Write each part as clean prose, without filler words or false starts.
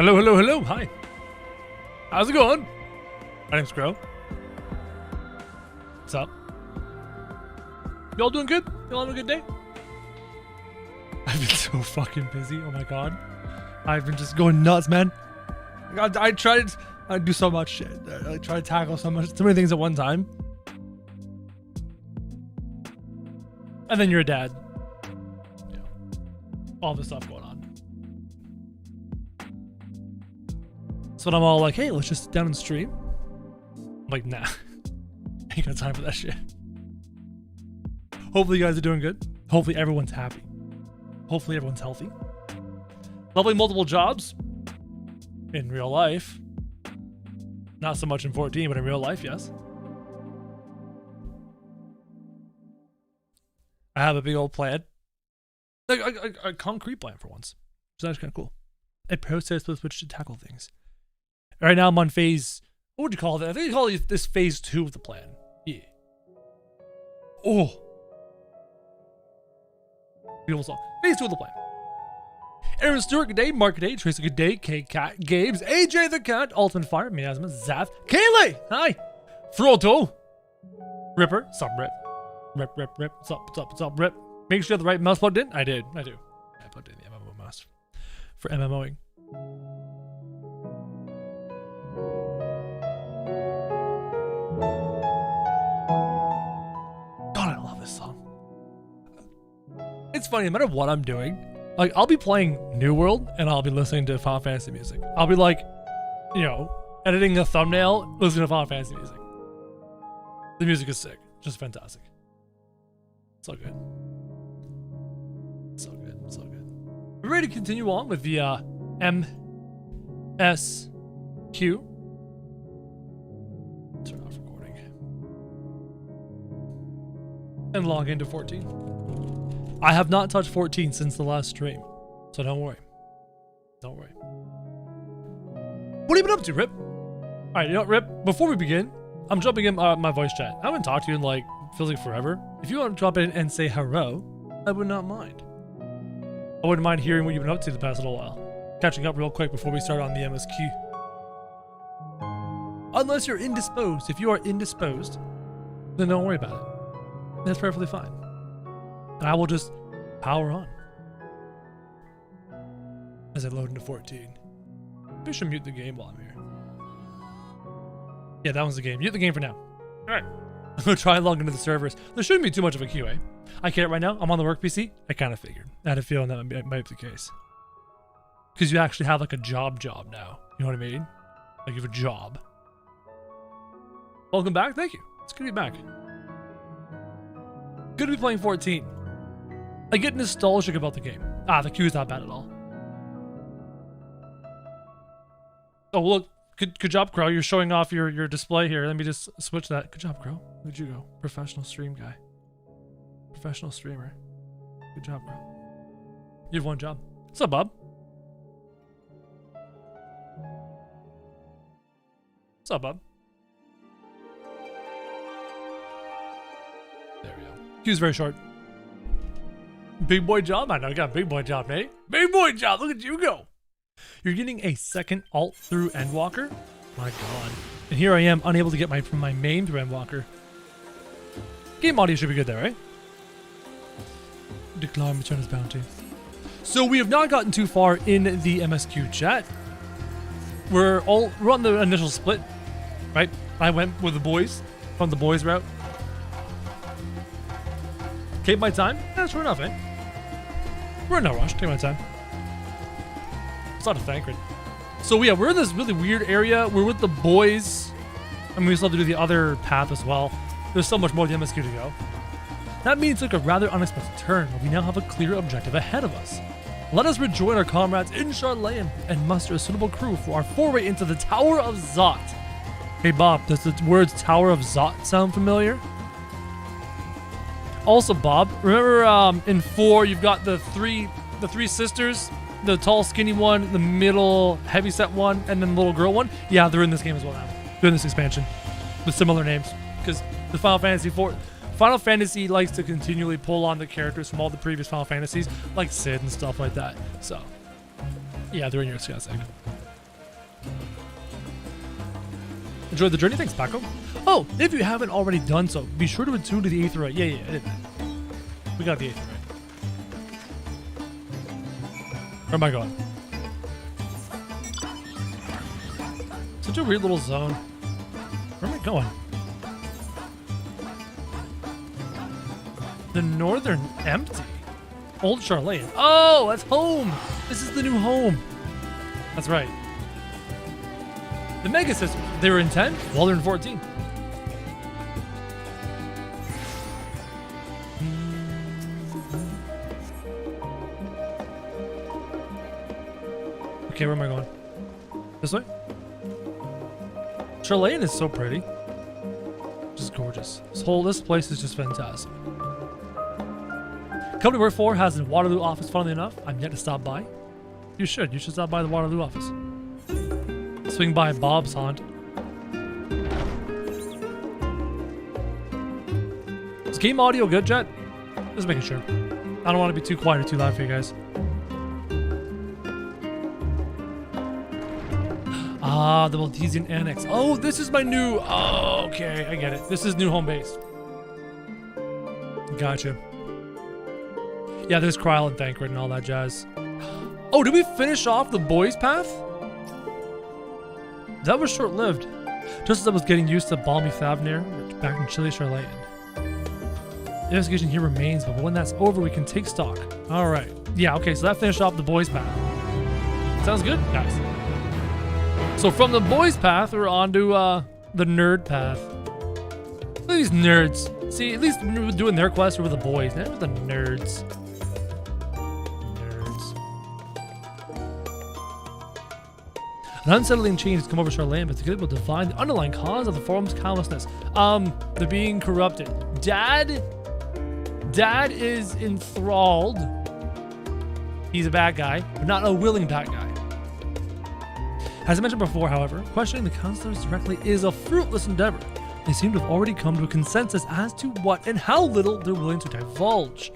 Hello, hello, hello. Hi. How's it going? My name's Crow. What's up? Y'all doing good? Y'all having a good day? I've been so fucking busy. Oh my god. I've been just going nuts, man. I do so much shit. I try to tackle so many things at one time. And then you're a dad. Yeah. All this stuff going on. So I'm all like, hey, let's just sit down and stream. I'm like, nah. Ain't got time for that shit. Hopefully you guys are doing good. Hopefully everyone's happy. Hopefully everyone's healthy. Leveling multiple jobs. In real life. Not so much in 14, but in real life, yes. I have a big old plan. Like a concrete plan for once. So that's kind of cool. A process with which to tackle things. Right now I'm on phase, what would you call that? I think you call this phase 2 of the plan. Yeah. Oh. Beautiful song. Phase 2 of the plan. Aaron Stewart, good day. Mark, good day. Tracy, good day. K-Cat, Gabes, AJ the Cat, Ultimate Fire, Miasma, Zath, Kaylee, hi. Frodo, Ripper, sup, Rip. Rip. What's up, Rip? Make sure you have the right mouse plugged in. I do. I plugged in the MMO mouse for MMOing. God, I love this song. It's funny, no matter what I'm doing, like I'll be playing New World and I'll be listening to Final Fantasy music. I'll be like, you know, editing a thumbnail, listening to Final Fantasy music. The music is sick, just fantastic. So good. So good. We're ready to continue on with the MSQ. Turn off recording. And log into 14. I have not touched 14 since the last stream, so don't worry. Don't worry. What have you been up to, Rip? Alright, you know what, Rip? Before we begin, I'm jumping in my voice chat. I haven't talked to you in like, feels like forever. If you want to drop in and say hello, I would not mind. I wouldn't mind hearing what you've been up to the past little while. Catching up real quick before we start on the MSQ. Unless you're indisposed. If you are indisposed, then don't worry about it. That's perfectly fine. And I will just power on. As I load into 14. Maybe I should mute the game while I'm here. Yeah, that one's the game. Mute the game for now. Alright. I'm going to try and log into the servers. There shouldn't be too much of a QA. I can't right now. I'm on the work PC. I kind of figured. I had a feeling that might be the case. Because you actually have like a job now. You know what I mean? Like you have a job. Welcome back. Thank you. It's good to be back. Good to be playing 14. I get nostalgic about the game. The queue is not bad at all. Oh, look. Good job, Crow. You're showing off your display here. Let me just switch that. Good job, Crow. Where'd you go? Professional stream guy. Professional streamer. Good job, Crow. You have one job. What's up, Bob? What's up, Bob? There we go. Queue's very short. Big boy job? I know you got a big boy job, eh? Big boy job. Look at you go. You're getting a second alt through Endwalker? My god. And here I am, unable to get from my main through Endwalker. Game audio should be good there, right? Decline return his bounty. So we have not gotten too far in the MSQ chat. We're on the initial split, right? I went with the boys, from the boys route. Take my time? Yeah, sure enough, eh? We're in no rush. Take my time. It's not a Thancred. So yeah, we're in this really weird area. We're with the boys. I mean, we still have to do the other path as well. There's so much more to the MSQ to go. That means like a rather unexpected turn, but we now have a clear objective ahead of us. Let us rejoin our comrades in Sharlayan and muster a suitable crew for our foray into the Tower of Zot. Hey Bob, does the words Tower of Zot sound familiar? Also, Bob, remember in 4 you've got the three sisters, the tall skinny one, the middle heavyset one, and then the little girl one? Yeah, they're in this game as well now. They're in this expansion with similar names because the Final Fantasy likes to continually pull on the characters from all the previous Final Fantasies, like Sid and stuff like that. So, yeah, they're in your discussing. Enjoy the journey. Thanks, Paco. Oh, if you haven't already done so, be sure to attune to the 8th rite. Yeah, I did that. We got the 8th rite. Where am I going? Such a weird little zone. Where am I going? The northern empty. Old Sharlayan. Oh, that's home. This is the new home. That's right. The Mega Sisters. They were in 10. Well, they're in 14. Okay, where am I going? This way? Sharlayan is so pretty. Just gorgeous. This place is just fantastic. Company we work for has a Waterloo office, funnily enough. I'm yet to stop by. You should stop by the Waterloo office. Swing by Bob's haunt. Is game audio good, Jet? Just making sure. I don't want to be too quiet or too loud for you guys. Ah, the Maltesian Annex. Oh, this is my new... Oh, okay, I get it. This is new home base. Gotcha. Yeah, there's Kryle and Thancred and all that jazz. Oh, did we finish off the boys' path? That was short-lived. Just as I was getting used to balmy Thavnir, back in chilly Sharlayan. The investigation here remains, but when that's over, we can take stock. Alright. Yeah, okay, so that finished off the boys' path. Sounds good, guys. So from the boys' path, we're on to the nerd path. Look at these nerds. See, at least when we're doing their quests, we're with the boys, not with the nerds. An unsettling change has come over Sharlayan, but together we'll define the underlying cause of the forum's callousness. They're being corrupted. Dad is enthralled. He's a bad guy, but not a willing bad guy. As I mentioned before, however, questioning the counselors directly is a fruitless endeavor. They seem to have already come to a consensus as to what and how little they're willing to divulge.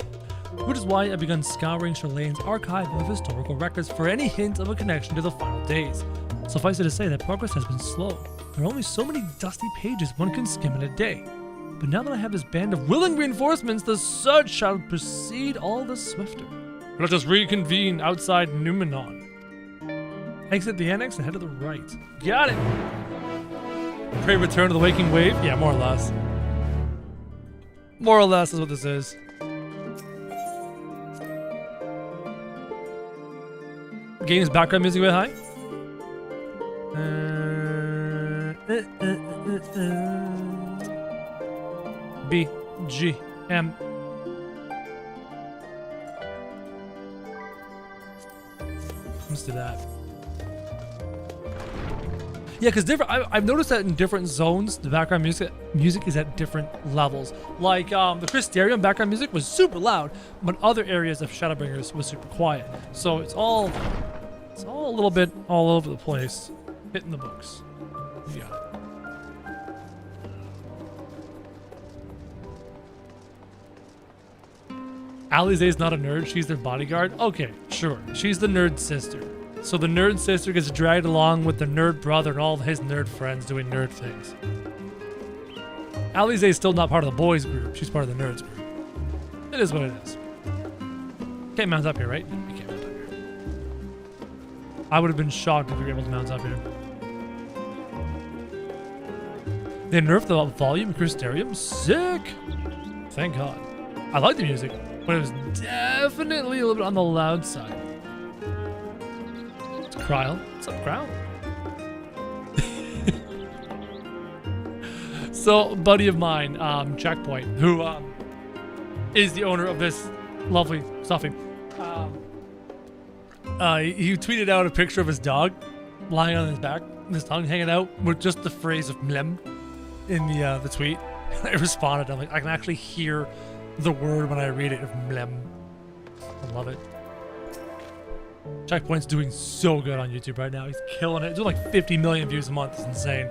Which is why I've begun scouring Sharlayan's archive of historical records for any hint of a connection to the final days. Suffice it to say that progress has been slow. There are only so many dusty pages one can skim in a day. But now that I have this band of willing reinforcements, the search shall proceed all the swifter. Let us reconvene outside Numenon. Exit the annex and head to the right. Got it! Pray return to the waking wave? Yeah, more or less. More or less is what this is. Game's background music way high? B, G, M. Let's do that. Yeah, because I've noticed that in different zones, the background music is at different levels. Like the Crystarium background music was super loud, but other areas of Shadowbringers was super quiet. So it's all a little bit all over the place, hitting the books. Yeah. Alize's not a nerd, she's their bodyguard. Okay, sure, she's the nerd sister. So the nerd sister gets dragged along with the nerd brother and all his nerd friends doing nerd things. Alize is still not part of the boys group. She's part of the nerds group. It is what it is. Can't mount up here, right? No, you can't mount up here. I would have been shocked if we were able to mount up here. They nerfed the volume of Crystarium. Sick! Thank God. I like the music, but it was definitely a little bit on the loud side. Kryle. What's up, Kryle? So, a buddy of mine, Checkpoint, who is the owner of this lovely stuffing, he tweeted out a picture of his dog lying on his back, his tongue hanging out, with just the phrase of mlem in the tweet. I responded. I'm like, I can actually hear the word when I read it of mlem. I love it. Checkpoint's doing so good on YouTube right now. He's killing it. He's doing like 50 million views a month. It's insane.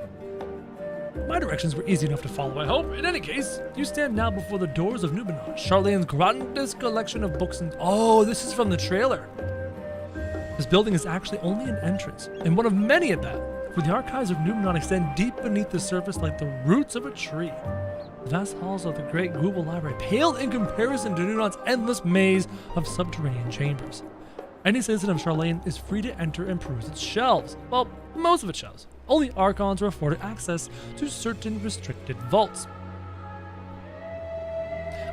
My directions were easy enough to follow, I hope. In any case, you stand now before the doors of Numenon, Sharlayan's grandest collection of books and... Oh, this is from the trailer. This building is actually only an entrance, and one of many at that. For the archives of Numenor extend deep beneath the surface like the roots of a tree. The vast halls of the great Google Library pale in comparison to Numenor's endless maze of subterranean chambers. Any citizen of Sharlayan is free to enter and peruse its shelves. Well, most of its shelves. Only Archons are afforded access to certain restricted vaults.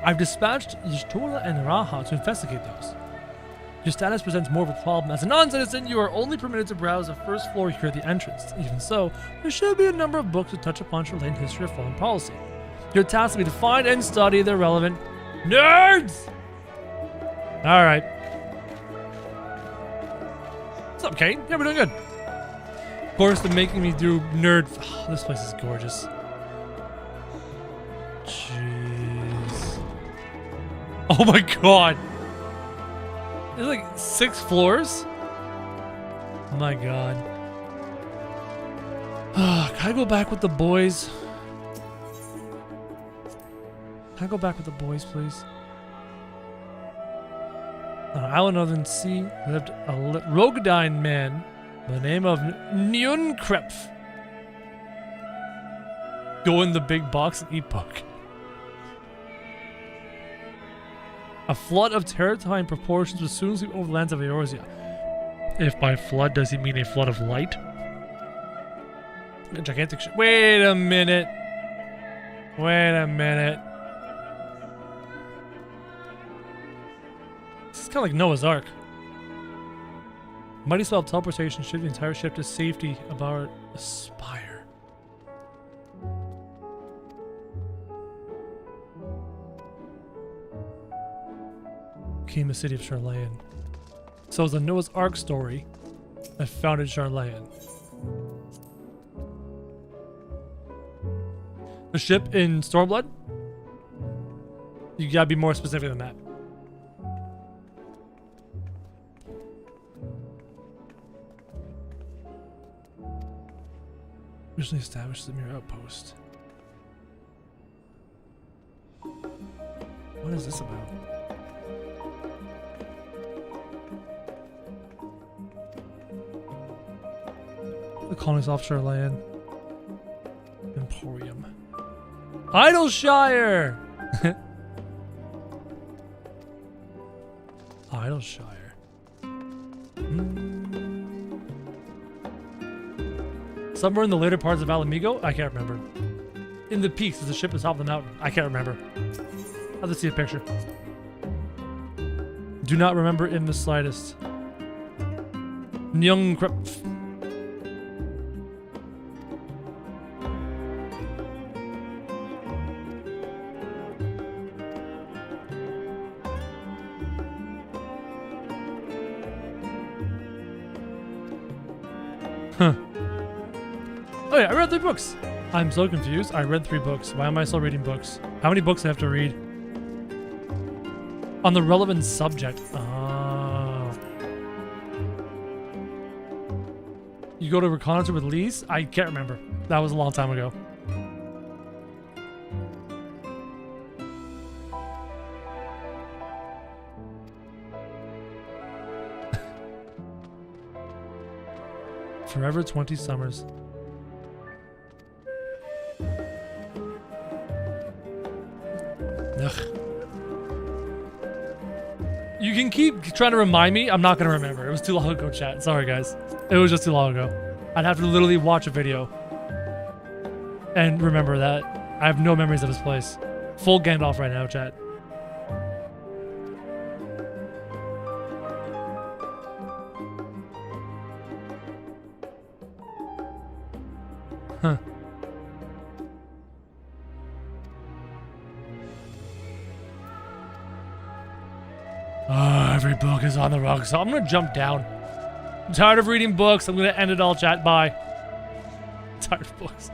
I've dispatched Y'shtola and Raha to investigate those. Your status presents more of a problem. As a non-citizen, you are only permitted to browse the first floor here at the entrance. Even so, there should be a number of books that touch upon Sharlayan history or foreign policy. Your task will be to find and study the relevant nerds! Alright. What's up, Kate? Yeah, we're doing good. Of course, they're making me do nerd... Oh, this place is gorgeous. Jeez. Oh my god. There's like 6 floors? Oh my god. Can I go back with the boys? Can I go back with the boys, please? On an island of the sea lived a Rogadine man by the name of Nyunkrepf. Go in the big box and eat book. A flood of terrifying proportions was soon sweep over the lands of Eorzea. If by flood does he mean a flood of light? A gigantic ship. Wait a minute. Wait a minute. This is kind of like Noah's Ark. Mighty spell of teleportation shift the entire ship to safety about a spire. Became the city of Sharlayan. So it's a Noah's Ark story that founded Sharlayan. The ship in Stormblood? You gotta be more specific than that. Originally established as a mere outpost. What is this about? The colonies off Sharlayan. Emporium. Hydaelyn! Hydaelyn. Somewhere in the later parts of Ala Mhigo? I can't remember. In the peaks, as the ship is off the mountain. I can't remember. I'll have to see a picture. Do not remember in the slightest. Nyunkrepf. Huh. Oh yeah, I read 3 books. I'm so confused. I read 3 books. Why am I still reading books? How many books do I have to read? On the relevant subject. Oh. You go to reconnoiter with Lise? I can't remember. That was a long time ago. Forever 20 summers. Ugh. You can keep trying to remind me. I'm not going to remember. It was too long ago, chat. Sorry, guys. It was just too long ago. I'd have to literally watch a video and remember that. I have no memories of this place. Full Gandalf right now, chat. Huh. Oh, every book is on the rug, so I'm gonna jump down. I'm tired of reading books. I'm gonna end it all, chat. Bye. I'm tired of books.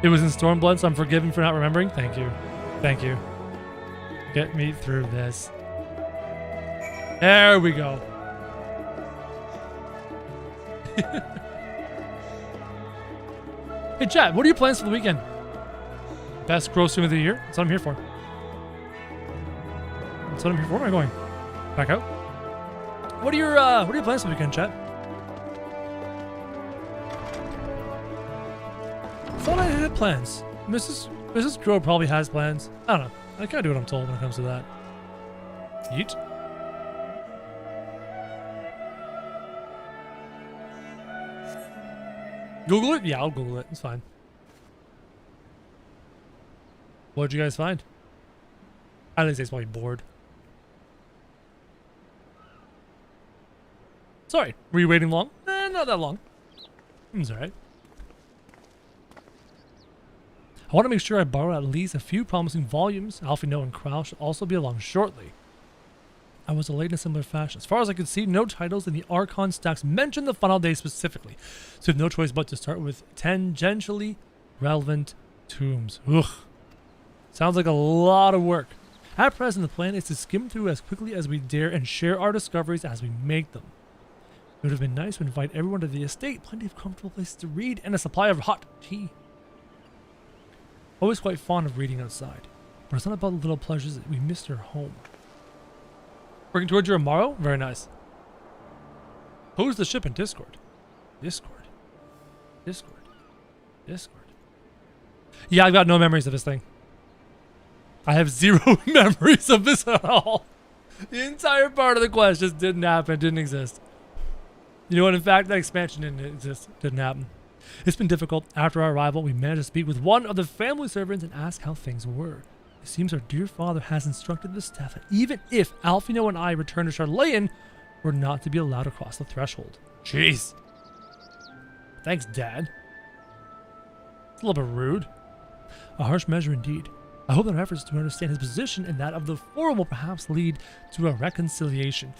It was in Stormblood, so I'm forgiven for not remembering. Thank you. Thank you. Get me through this. There we go. Hey chat, what are your plans for the weekend? Best gross stream of the year? That's what I'm here for. That's what I'm here for. Where am I going? Back out? What are your plans for the weekend, chat? I thought I had plans. Mrs. Crow probably has plans. I don't know. I kind of do what I'm told when it comes to that. Yeet. Google it? Yeah, I'll Google it. It's fine. What'd you guys find? I didn't say it's probably bored. Sorry. Were you waiting long? Not that long. It's alright. I want to make sure I borrow at least a few promising volumes. Alfino and Krau should also be along shortly. I was delayed in a similar fashion. As far as I could see, no titles in the Archon stacks mention the final day specifically, so I have no choice but to start with tangentially relevant tombs. Ugh. Sounds like a lot of work. At present, the plan is to skim through as quickly as we dare and share our discoveries as we make them. It would have been nice to invite everyone to the estate, plenty of comfortable places to read, and a supply of hot tea. Always quite fond of reading outside, but it's not about the little pleasures that we missed our home. Working towards your tomorrow? Very nice. Who's the ship in Discord? Discord. Yeah, I've got no memories of this thing. I have zero memories of this at all. The entire part of the quest just didn't happen, didn't exist. You know what, in fact, that expansion didn't exist, didn't happen. It's been difficult. After our arrival, we managed to speak with one of the family servants and ask how things were. It seems our dear father has instructed the staff that even if Alfino and I return to Sharlayan, we're not to be allowed to cross the threshold. Jeez. Thanks, Dad. It's a little bit rude. A harsh measure indeed. I hope that our efforts to understand his position and that of the four will perhaps lead to a reconciliation.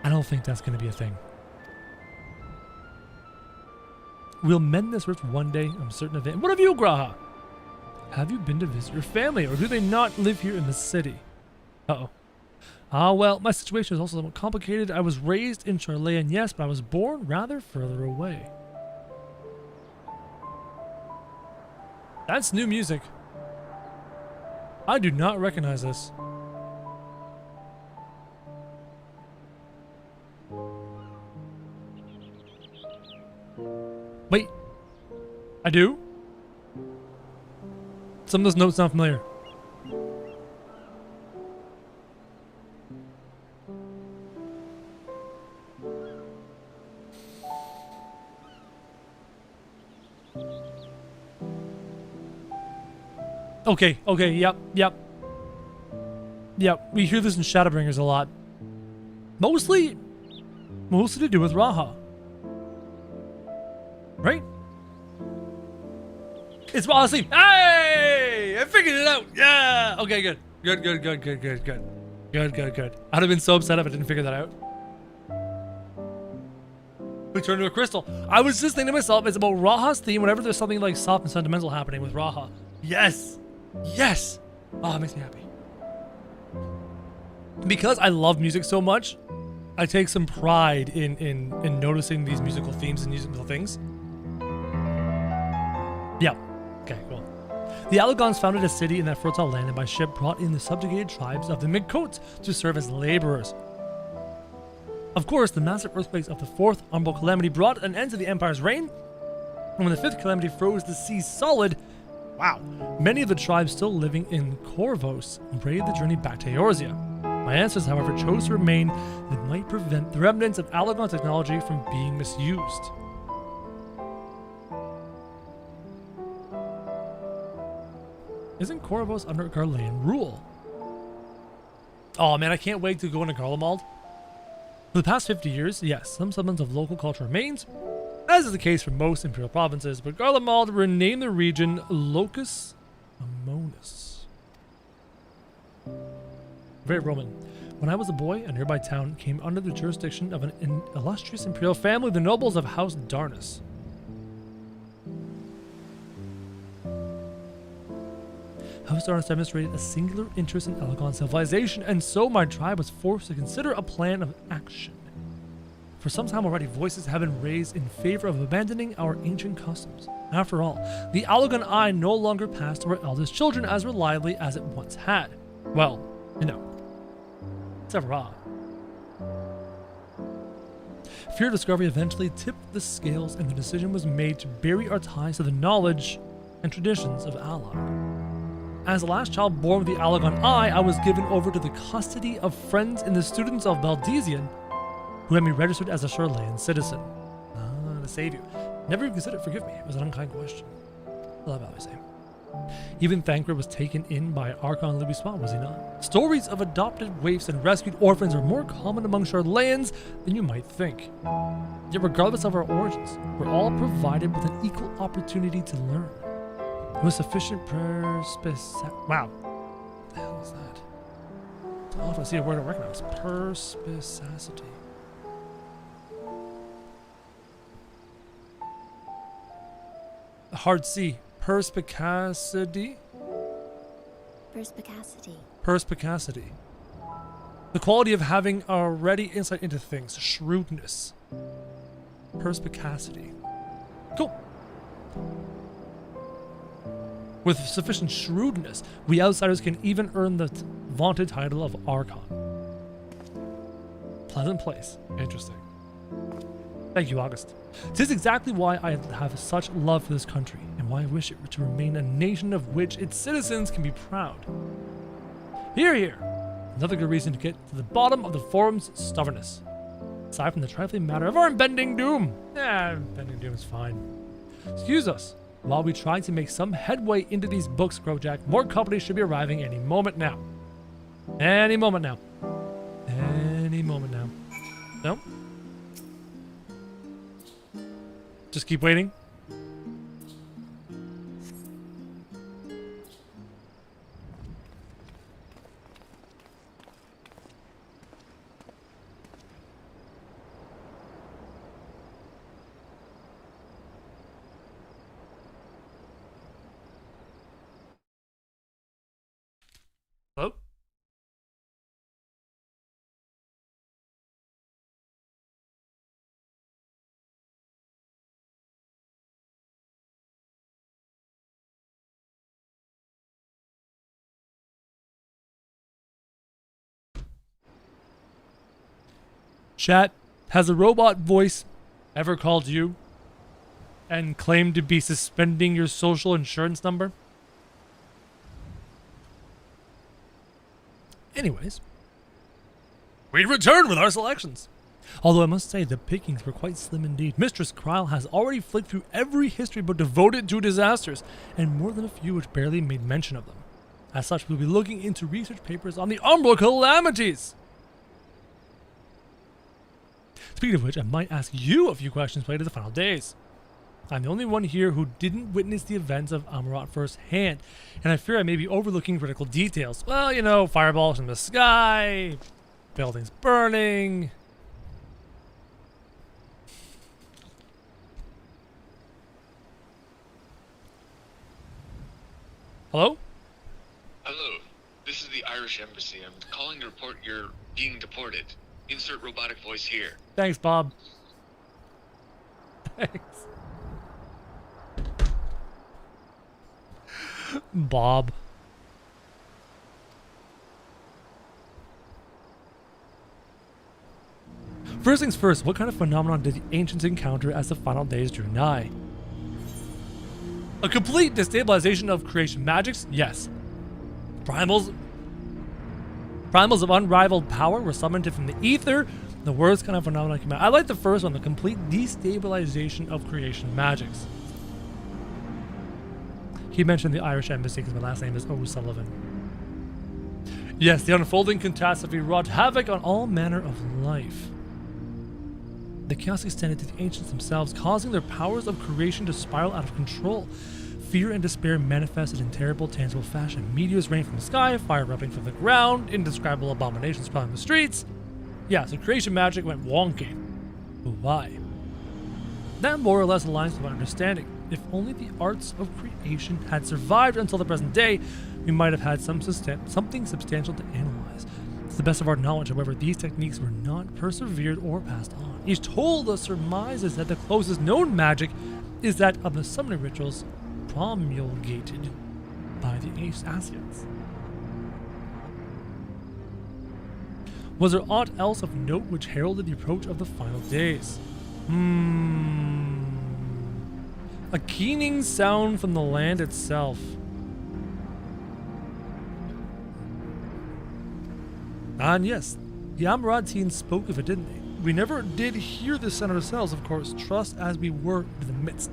I don't think that's going to be a thing. We'll mend this rift one day, I'm certain of it. And what of you, Graha? Have you been to visit your family, or do they not live here in the city? Uh-oh. Well, my situation is also somewhat complicated. I was raised in Sharlayan, yes, but I was born rather further away. That's new music. I do not recognize this. Wait. I do? Some of those notes sound familiar. Okay, yep. We hear this in Shadowbringers a lot. Mostly to do with Raha. Right? It's Raha asleep. Hey! I figured it out! Yeah! Okay, good. Good. I'd have been so upset if I didn't figure that out. We turned into a crystal. I was just thinking to myself, it's about Raha's theme whenever there's something like soft and sentimental happening with Raha. Yes! Oh, it makes me happy. Because I love music so much, I take some pride in noticing these musical themes and musical things. Yeah. Okay, cool. The Allagons founded a city in that fertile land and by ship brought in the subjugated tribes of the Midgardsomr to serve as laborers. Of course, the massive earthquakes of the fourth Umbral Calamity brought an end to the Empire's reign, and when the fifth Calamity froze the sea solid, wow, many of the tribes still living in Corvos braved the journey back to Eorzea. My ancestors, however, chose to remain that might prevent the remnants of Allagon technology from being misused. Isn't Corvos under Garlean rule? Oh man, I can't wait to go into Garlemald. For the past 50 years, yes, some semblance of local culture remains, as is the case for most imperial provinces, but Garlemald renamed the region Locus Amonis. Very Roman. When I was a boy, a nearby town came under the jurisdiction of an illustrious imperial family, the nobles of House Darnus. House Darnus demonstrated a singular interest in Allagon civilization, and so my tribe was forced to consider a plan of action. For some time already, voices have been raised in favor of abandoning our ancient customs. After all, the Allagon Eye no longer passed to our eldest children as reliably as it once had. Well, you know, except for Fear of discovery eventually tipped the scales, and the decision was made to bury our ties to the knowledge and traditions of Alag. As the last child born with the Alagon Eye, I was given over to the custody of friends and the students of Baldesion, who had me registered as a Sharlayan citizen. To save you. Never even considered forgive me. It was an unkind question. I love how I say. Even Thancred was taken in by Archon Louis Swan, was he not? Stories of adopted waifs and rescued orphans are more common among Sharlayans than you might think. Yet regardless of our origins, we're all provided with an equal opportunity to learn. With sufficient perspicacity. Wow. What the hell is that? Oh, if I see a word I recognize. Perspicacity. Hard C. Perspicacity? Perspicacity. Perspicacity. The quality of having a ready insight into things. Shrewdness. Perspicacity. Cool. With sufficient shrewdness, we outsiders can even earn the vaunted title of Archon. Pleasant place. Interesting. Thank you, August. This is exactly why I have such love for this country, and why I wish it to remain a nation of which its citizens can be proud. Hear, hear! Another good reason to get to the bottom of the forum's stubbornness. Aside from the trifling matter of our impending doom. Impending doom is fine. Excuse us. While we try to make some headway into these books, Krojak, more companies should be arriving any moment now. Any moment now. Any moment now. No? Just keep waiting. Hello? Chat, has a robot voice ever called you and claimed to be suspending your social insurance number? Anyways, we return with our selections. Although I must say the pickings were quite slim indeed. Mistress Kryle has already flicked through every history book devoted to disasters, and more than a few which barely made mention of them. As such, we'll be looking into research papers on the Umbral calamities. Speaking of which, I might ask you a few questions related to the final days. I'm the only one here who didn't witness the events of Amarot firsthand, and I fear I may be overlooking critical details. Well, you know, fireballs in the sky, buildings burning. Hello? Hello, this is the Irish Embassy. I'm calling to report you're being deported. Insert robotic voice here. Thanks, Bob. Thanks. Bob. First things first, what kind of phenomenon did the ancients encounter as the final days drew nigh? A complete destabilization of creation magics? Yes. Primals of unrivaled power were summoned from the ether. The worst kind of phenomenon came out. I like the first one, the complete destabilization of creation magics. He mentioned the Irish Embassy because my last name is O'Sullivan. Yes, the unfolding catastrophe wrought havoc on all manner of life. The chaos extended to the ancients themselves, causing their powers of creation to spiral out of control. Fear and despair manifested in terrible, tangible fashion. Meteors rained from the sky, fire erupting from the ground, indescribable abominations prowling the streets. Yeah, so creation magic went wonky. But why? That more or less aligns with my understanding. If only the arts of creation had survived until the present day, we might have had something substantial to analyze. To the best of our knowledge, however, these techniques were not persevered or passed on. Each told us surmises that the closest known magic is that of the summoning rituals promulgated by the Asians. Was there aught else of note which heralded the approach of the final days? A keening sound from the land itself. And yes, the Amarantians spoke of it, didn't they? We never did hear the sound ourselves, of course, trust as we were in the midst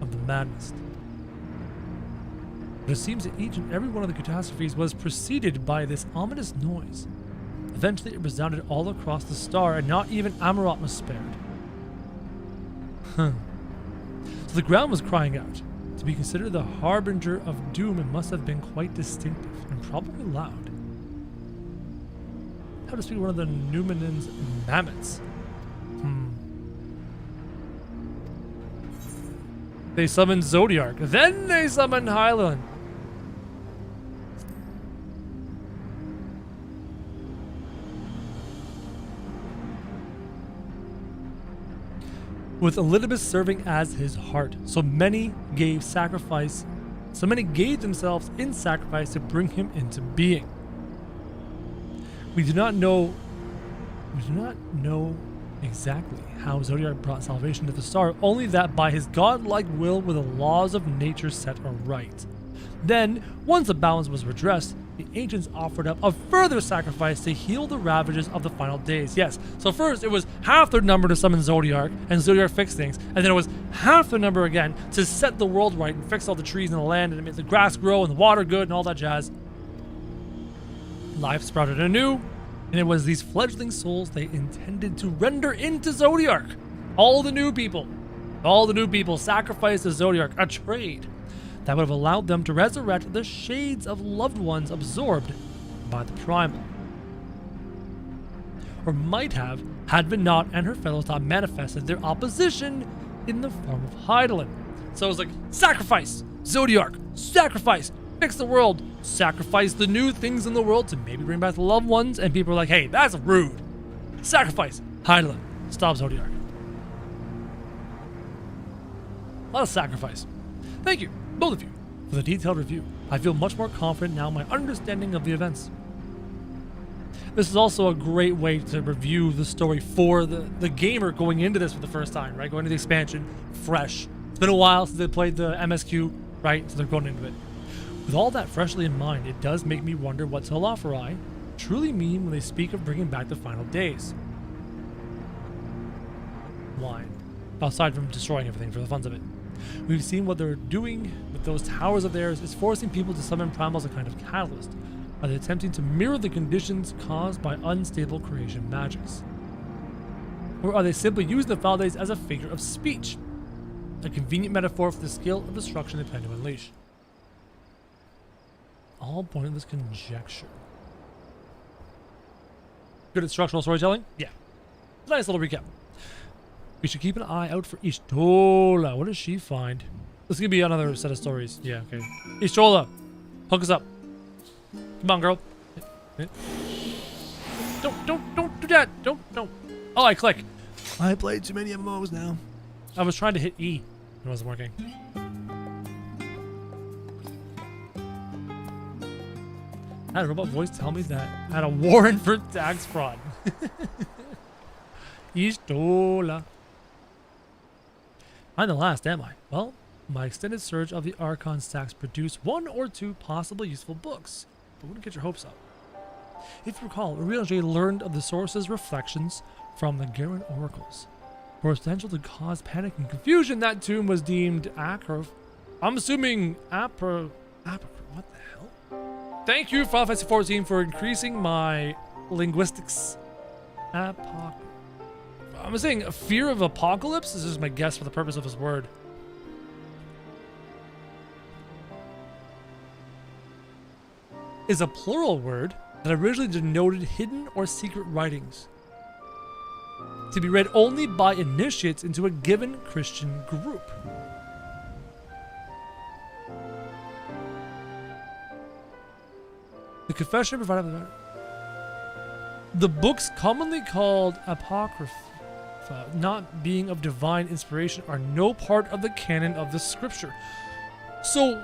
of the madness. But it seems that each and every one of the catastrophes was preceded by this ominous noise. Eventually it resounded all across the star, and not even Amaranth was spared. So the ground was crying out. To be considered the harbinger of doom, it must have been quite distinctive, and probably loud. How to speak one of the Numenon's mammoths? They summoned Zodiark. Then they summoned Hydaelyn. With Elidibus serving as his heart, so many gave themselves in sacrifice to bring him into being. We do not know exactly how Zodiark brought salvation to the star, only that by his godlike will were the laws of nature set aright. Then, once the balance was redressed, the ancients offered up a further sacrifice to heal the ravages of the final days. Yes, so first it was half their number to summon Zodiark, and Zodiark fixed things, and then it was half the number again to set the world right and fix all the trees in the land and make the grass grow and the water good and all that jazz. Life sprouted anew, and it was these fledgling souls they intended to render into Zodiark. All the new people sacrificed to Zodiark, a trade that would have allowed them to resurrect the shades of loved ones absorbed by the Primal. Or might have, had Venat and her fellows not manifested their opposition in the form of Hydaelyn. So it was like, sacrifice, Zodiark, sacrifice, fix the world, sacrifice the new things in the world to maybe bring back the loved ones, and people are like, hey, that's rude. Sacrifice, Hydaelyn, stop Zodiark. A lot of sacrifice. Thank you, both of you, for the detailed review. I feel much more confident now in my understanding of the events. This is also a great way to review the story for the gamer going into this for the first time, right? Going into the expansion, fresh. It's been a while since they played the MSQ, right? So they're going into it. With all that freshly in mind, it does make me wonder what Telophori truly mean when they speak of bringing back the final days. Why? Aside from destroying everything for the fun of it. We've seen what they're doing with those towers of theirs is forcing people to summon Primals as a kind of catalyst. Are they attempting to mirror the conditions caused by unstable creation magics? Or are they simply using the final days as a figure of speech? A convenient metaphor for the skill of destruction they plan to unleash. All pointless conjecture. Good at structural storytelling? Yeah. Nice little recap. We should keep an eye out for Y'shtola. What does she find? This is gonna be another set of stories. Yeah, okay. Y'shtola, hook us up. Come on, girl. Don't do that. Don't. Oh, I click. I played too many MMOs now. I was trying to hit E. It wasn't working. I had a robot voice tell me that I had a warrant for tax fraud. Y'shtola. I'm the last, am I? Well, my extended search of the Archon stacks produced 1 or 2 possibly useful books. But wouldn't get your hopes up. If you recall, Eorzea learned of the source's reflections from the Garlean oracles. For its potential to cause panic and confusion, that tomb was deemed I'm assuming what the hell? Thank you, Final Fantasy XIV, for increasing my linguistics. I'm saying a fear of apocalypse? This is my guess for the purpose of this word. Is a plural word that originally denoted hidden or secret writings, to be read only by initiates into a given Christian group. The confession provided by the books commonly called apocrypha, not being of divine inspiration, are no part of the canon of the scripture. So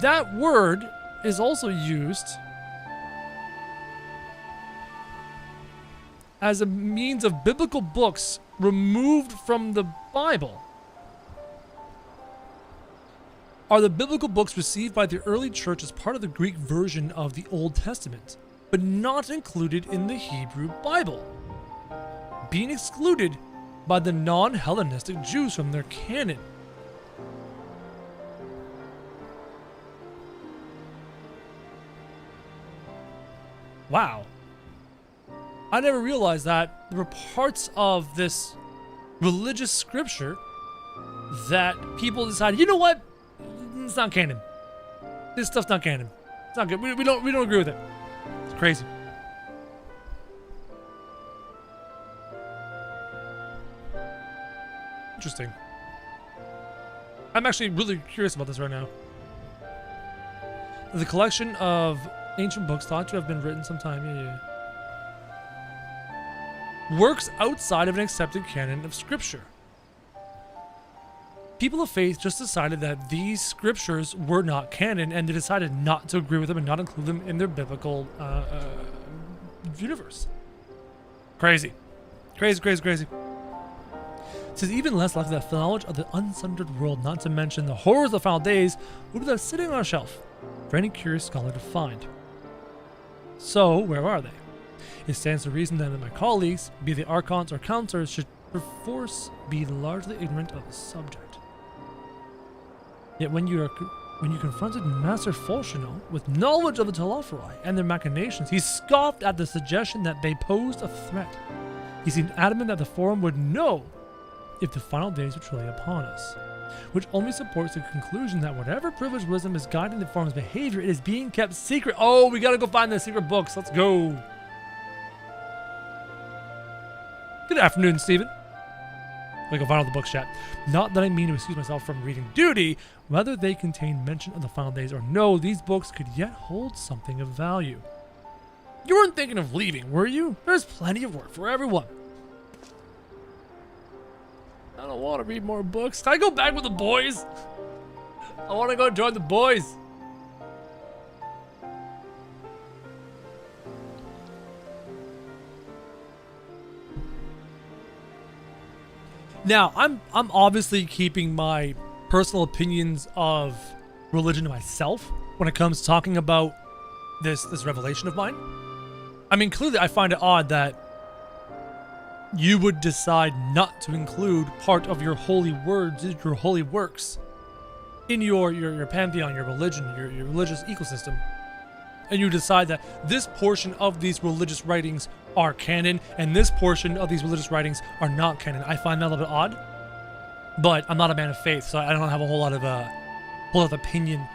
that word is also used as a means of biblical books removed from the Bible. Are the biblical books received by the early church as part of the Greek version of the Old Testament, but not included in the Hebrew Bible, being excluded by the non-Hellenistic Jews from their canon? Wow. I never realized that there were parts of this religious scripture that people decided, you know what? It's not canon. This stuff's not canon. It's not good. We don't agree with it. It's crazy. Interesting. I'm actually really curious about this right now. The collection of ancient books thought to have been written sometime. Yeah. Works outside of an accepted canon of scripture. People of faith just decided that these scriptures were not canon, and they decided not to agree with them and not include them in their biblical universe. Crazy. Crazy. It says even less likely that the knowledge of the unsundered world, not to mention the horrors of the final days, would be left sitting on a shelf for any curious scholar to find. So, where are they? It stands to reason that my colleagues, be they archons or counselors, should perforce be largely ignorant of the subject. Yet when you confronted Master Fulchino with knowledge of the thalassocracy and their machinations, he scoffed at the suggestion that they posed a threat. He seemed adamant that the Forum would know if the final days were truly upon us, which only supports the conclusion that whatever privileged wisdom is guiding the Forum's behavior, it is being kept secret. Oh, we gotta go find the secret books. Let's go. Good afternoon, Stephen. We can find all the books, chat. Not that I mean to excuse myself from reading duty, whether they contain mention of the final days or no, these books could yet hold something of value. You weren't thinking of leaving, were you? There's plenty of work for everyone. I don't want to read more books. Can I go back with the boys? I want to go join the boys. Now, I'm obviously keeping my personal opinions of religion to myself when it comes to talking about this revelation of mine. I mean, clearly I find it odd that you would decide not to include part of your holy words, your holy works, in your pantheon, your religion, your religious ecosystem. And you decide that this portion of these religious writings are canon, and this portion of these religious writings are not canon. I find that a little bit odd, but I'm not a man of faith, so I don't have a whole lot of opinion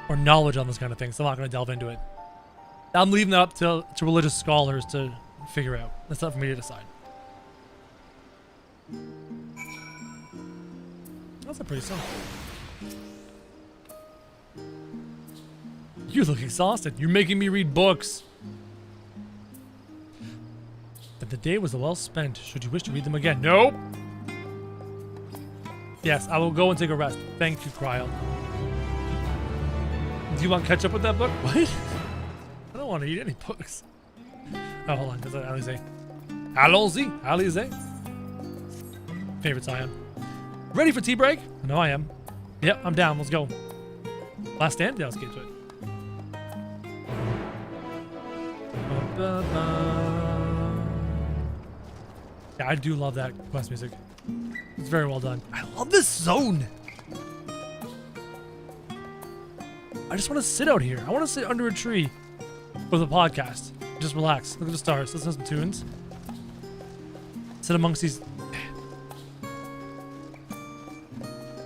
or knowledge on this kind of thing, so I'm not going to delve into it. I'm leaving that up to religious scholars to figure out. That's not for me to decide. That's a pretty song. You look exhausted. You're making me read books. That the day was well spent. Should you wish to read them again? Nope. Yes, I will go and take a rest. Thank you, Cryo. Do you want to catch up with that book? What? I don't want to read any books. Oh, hold on. That's Alize. Alize. Favorites I am. Ready for tea break? No, I am. Yep, I'm down. Let's go. Last stand? Yeah, let's get to it. Yeah, I do love that quest music. It's very well done. I love this zone. I just want to sit out here. I want to sit under a tree with a podcast. Just relax. Look at the stars. Listen to some tunes. Sit amongst these.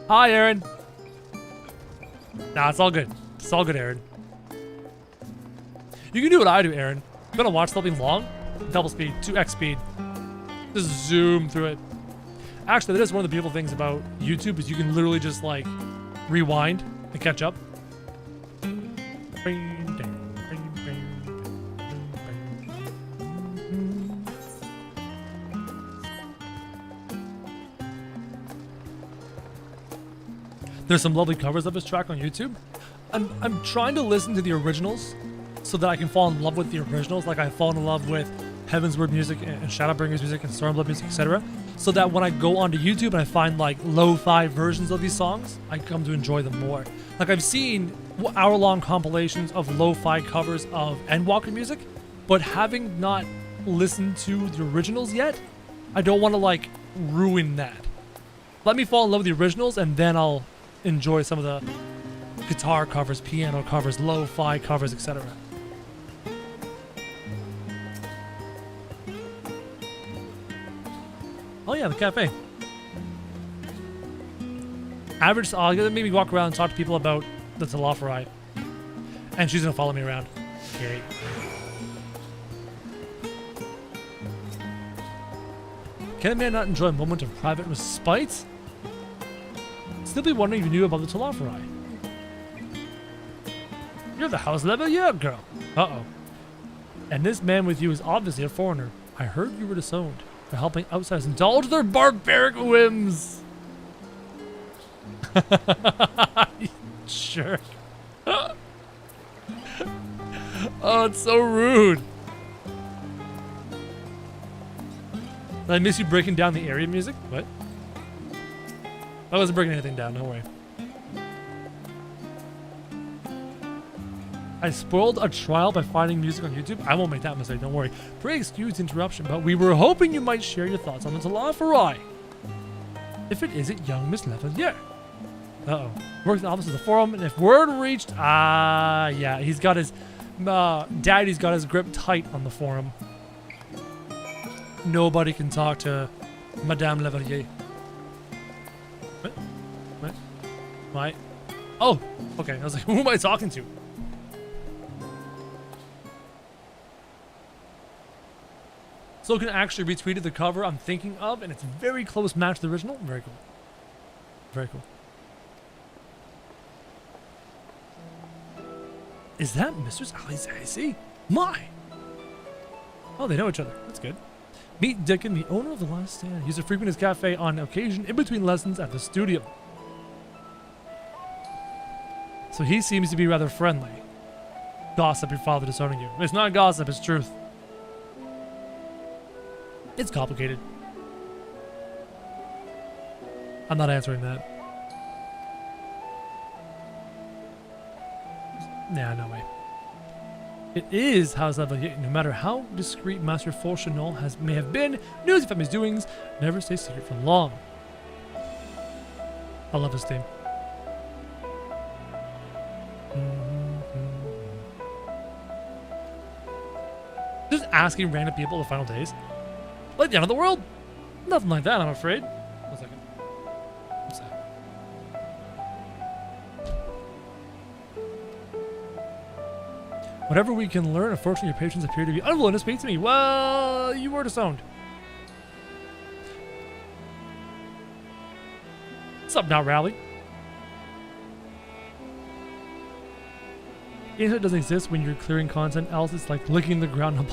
Hi, Aaron. Nah, it's all good. It's all good, Aaron. You can do what I do, Aaron. I'm gonna watch something long, double speed, 2x speed. Just zoom through it. Actually, that is one of the beautiful things about YouTube is you can literally just like rewind and catch up. There's some lovely covers of this track on YouTube. I'm trying to listen to the originals so that I can fall in love with the originals like I fall in love with Heavensward music and Shadowbringers music and Stormblood music, etc. So that when I go onto YouTube and I find like lo-fi versions of these songs, I come to enjoy them more. Like I've seen hour-long compilations of lo-fi covers of Endwalker music, but having not listened to the originals yet, I don't want to like ruin that. Let me fall in love with the originals and then I'll enjoy some of the guitar covers, piano covers, lo-fi covers, etc. Oh yeah, the cafe. Average, gonna make me walk around and talk to people about the thalassocracy. And she's gonna follow me around. Okay. Can a man not enjoy a moment of private respite? Still be wondering if you knew about the thalassocracy. You're the house level, yeah, girl. Uh-oh. And this man with you is obviously a foreigner. I heard you were disowned for helping outsiders indulge their barbaric whims. Sure. Oh, it's so rude. Did I miss you breaking down the area music? What? I wasn't breaking anything down, don't worry. I spoiled a trial by finding music on YouTube. I won't make that mistake, don't worry. Pray excuse the interruption, but we were hoping you might share your thoughts on the thalassocracy. If it isn't young Miss Levalier. Uh-oh. Works in the office of the forum, and if word reached... yeah, he's got his... Daddy's got his grip tight on the forum. Nobody can talk to Madame Levalier. What? What? Why? Oh! Okay, I was like, who am I talking to? Slogan actually retweeted the cover I'm thinking of, and it's a very close match to the original. Very cool. Very cool. Is that Mistress Alizazi? My! Oh, they know each other. That's good. Meet Dickon, the owner of the Last Stand. He used to frequent his cafe on occasion in between lessons at the studio. So he seems to be rather friendly. Gossip, your father disowning you. It's not gossip, it's truth. It's complicated. I'm not answering that. Nah, no way. It is House Levalier. No matter how discreet Master Fauchenol may have been, news of his doings never stay secret for long. I love his theme. Just asking random people the final days. Like the end of the world? Nothing like that, I'm afraid. 1 second. What's that? Whatever we can learn, unfortunately your patrons appear to be unwilling to speak to me. Well, you were disowned. What's up now, Rally? The internet doesn't exist when you're clearing content, else it's like licking the ground.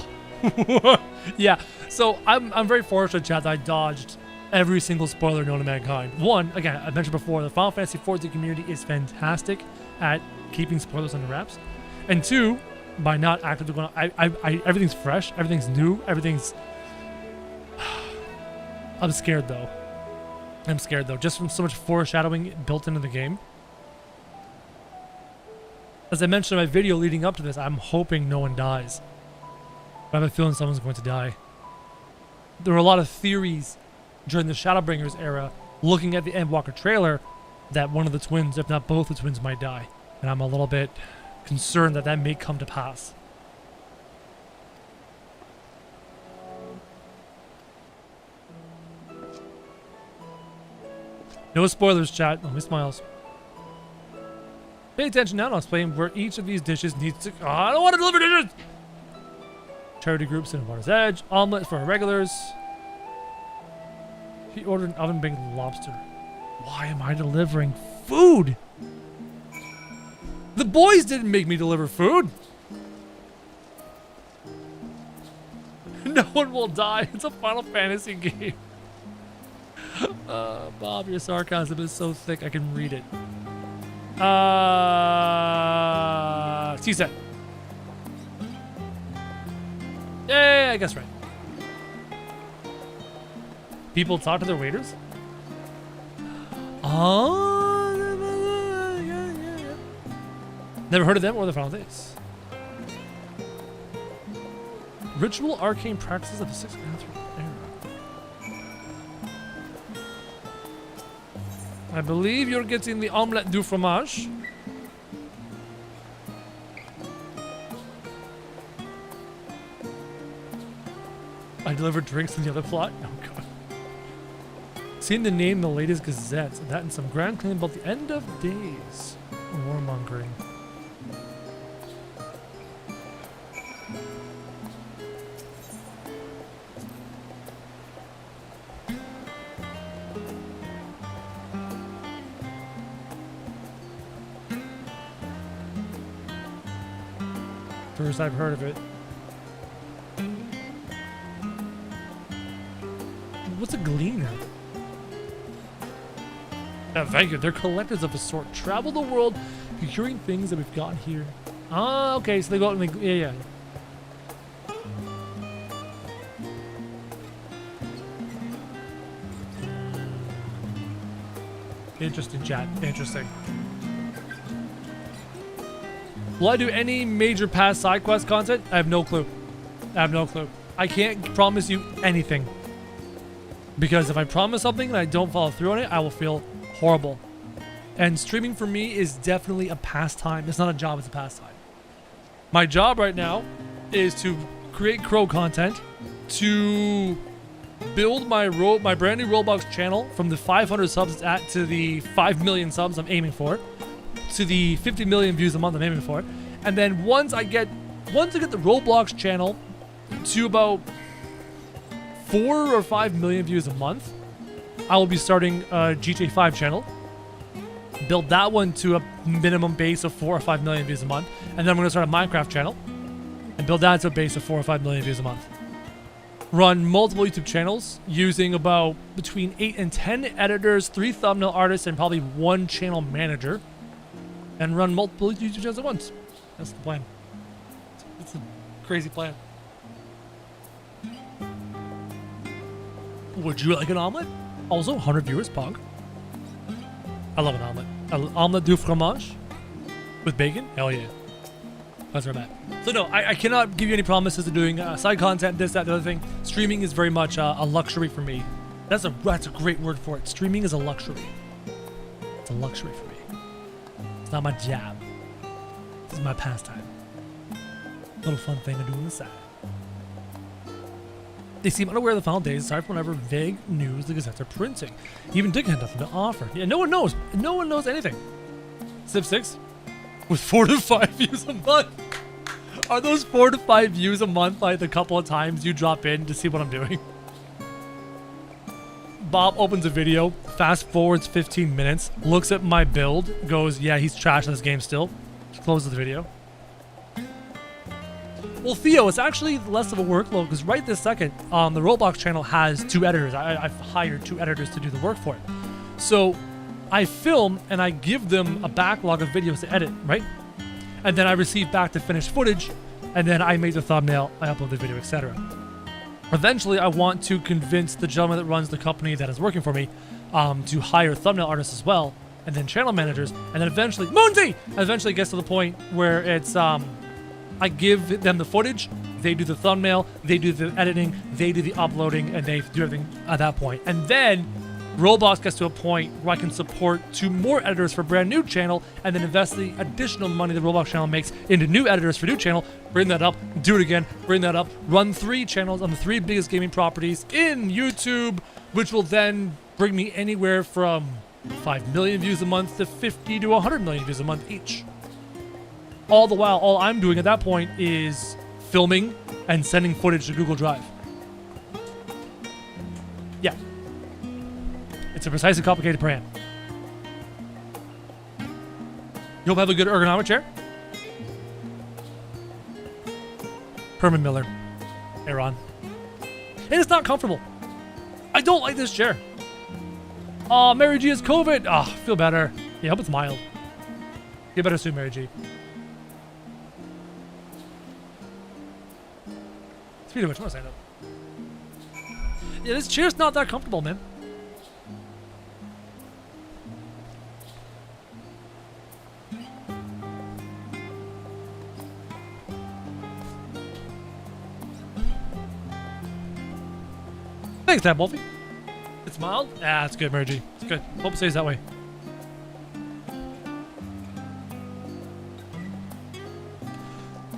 Yeah, so I'm very fortunate, chat, that I dodged every single spoiler known to mankind. One, again, I mentioned before, the Final Fantasy XIV community is fantastic at keeping spoilers under wraps. And two, by not actively going on, everything's fresh, everything's new, everything's... I'm scared though. I'm scared though, just from so much foreshadowing built into the game. As I mentioned in my video leading up to this, I'm hoping no one dies. But I have a feeling someone's going to die. There were a lot of theories during the Shadowbringers era, looking at the Endwalker trailer, that one of the twins, if not both the twins, might die. And I'm a little bit concerned that that may come to pass. No spoilers, chat. Only smiles. Pay attention now, and I'll explain where each of these dishes needs to... Oh, I don't want to deliver dishes! Charity groups in Water's Edge. Omelet for our regulars. He ordered an oven-baked lobster. Why am I delivering food? The boys didn't make me deliver food. No one will die. It's a Final Fantasy game. Bob, your sarcasm is so thick I can read it. T-set. Yeah, I guess right. People talk to their waiters? Oh, yeah. Never heard of them or their final days. Ritual arcane practices of the 6th era. I believe you're getting the omelette du fromage. I delivered drinks in the other plot. Oh god. Seeing the name in the latest gazettes, that and some grand claim about the end of days. Warmongering. First I've heard of it. What's a gleaner? Thank you. They're collectors of a sort. Travel the world, procuring things that we've got here. Ah, okay. So they go out and they... Yeah. Interesting, chat. Interesting. Will I do any major past side quest content? I have no clue. I can't promise you anything. Because if I promise something and I don't follow through on it, I will feel horrible. And streaming for me is definitely a pastime. It's not a job, it's a pastime. My job right now is to create Crow content, to build my brand new Roblox channel from the 500 subs it's at to the 5 million subs I'm aiming for, to the 50 million views a month I'm aiming for. And then once I get the Roblox channel to about 4 or 5 million views a month, I will be starting a GTA 5 channel. Build that one to a minimum base of 4 or 5 million views a month. And then I'm going to start a Minecraft channel and build that to a base of 4 or 5 million views a month. Run multiple YouTube channels using about between 8 and 10 editors, 3 thumbnail artists, and probably 1 channel manager. And run multiple YouTube channels at once. That's the plan. It's a crazy plan. Would you like an omelet? Also, 100 viewers, Pog. I love an omelet. An omelet du fromage with bacon? Hell yeah. That's where I'm at. So no, I cannot give you any promises of doing side content, this, that, the other thing. Streaming is very much a luxury for me. That's a great word for it. Streaming is a luxury. It's a luxury for me. It's not my job. This is my pastime. Little fun thing to do on the side. They seem unaware of the final days, aside from whatever vague news the gazettes are printing. Even Dick had nothing to offer. Yeah, no one knows. No one knows anything. Civ 6? With 4 to 5 views a month? Are those 4 to 5 views a month like the couple of times you drop in to see what I'm doing? Bob opens a video, fast forwards 15 minutes, looks at my build, goes, yeah, he's trash in this game still. Closes the video. Well, Theo, it's actually less of a workload because right this second, the Roblox channel has 2 editors. I've hired 2 editors to do the work for it. So I film and I give them a backlog of videos to edit, right? And then I receive back the finished footage, and then I make the thumbnail, I upload the video, etc. Eventually, I want to convince the gentleman that runs the company that is working for me to hire thumbnail artists as well, and then channel managers, and then eventually, Moonsy! Eventually it gets to the point where it's, I give them the footage, they do the thumbnail, they do the editing, they do the uploading, and they do everything at that point. And then Roblox gets to a point where I can support 2 more editors for a brand new channel, and then invest the additional money the Roblox channel makes into new editors for new channel, bring that up, do it again, bring that up, run 3 channels on the 3 biggest gaming properties in YouTube, which will then bring me anywhere from 5 million views a month to 50 to 100 million views a month each. All the while, all I'm doing at that point is filming and sending footage to Google Drive. Yeah. It's a precise and complicated plan. You hope I have a good ergonomic chair? Herman Miller. Aaron. And it's not comfortable. I don't like this chair. Mary G has COVID. Feel better. Yeah, I hope it's mild. Get better soon, Mary G. Speaking of which, I want to sign up. this chair's not that comfortable, man. Thanks, Tab Wolfie. It's mild? Ah, it's good, Mergy. It's good. Hope it stays that way.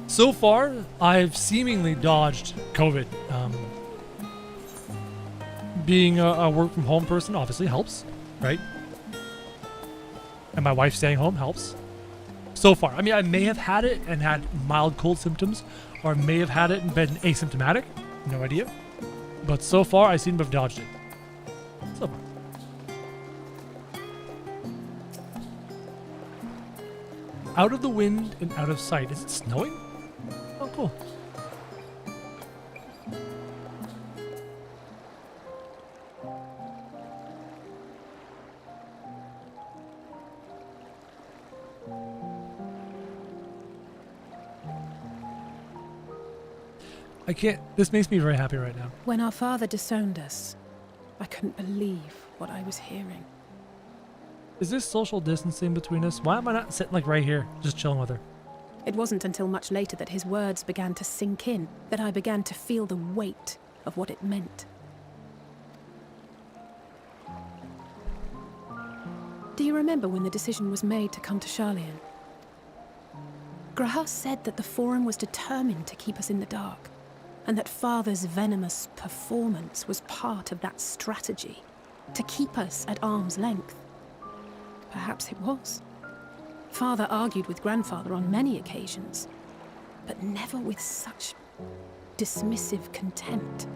So far, I've seemingly dodged COVID. Being a work-from-home person obviously helps, right? And my wife staying home helps. So far. I mean, I may have had it and had mild cold symptoms, or I may have had it and been asymptomatic. No idea. But so far, I seem to have dodged it. So far. Out of the wind and out of sight. Is it snowing? Oh, cool. I can't. This makes me very happy right now. When our father disowned us, I couldn't believe what I was hearing. Is this social distancing between us? Why am I not sitting like right here, just chilling with her? It wasn't until much later that his words began to sink in, that I began to feel the weight of what it meant. Do you remember when the decision was made to come to Sharlayan? Grahas said that the Forum was determined to keep us in the dark, and that Father's venomous performance was part of that strategy, to keep us at arm's length. Perhaps it was. Father argued with Grandfather on many occasions, but never with such dismissive contempt.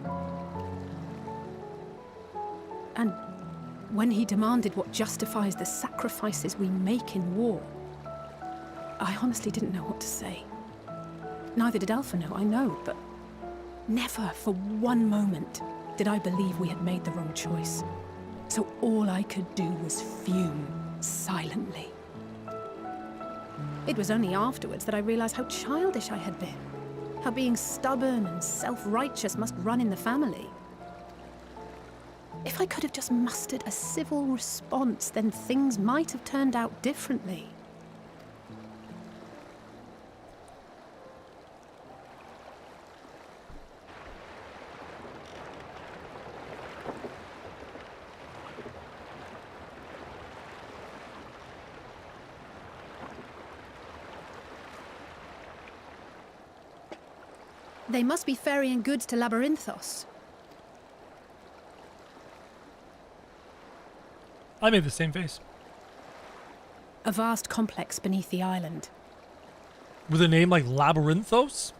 And when he demanded what justifies the sacrifices we make in war, I honestly didn't know what to say. Neither did Alpha know, I know, but never for one moment did I believe we had made the wrong choice. So all I could do was fume silently. It was only afterwards that I realized how childish I had been, how being stubborn and self-righteous must run in the family. If I could have just mustered a civil response, then things might have turned out differently. They must be ferrying goods to Labyrinthos. I made the same face. A vast complex beneath the island. With a name like Labyrinthos?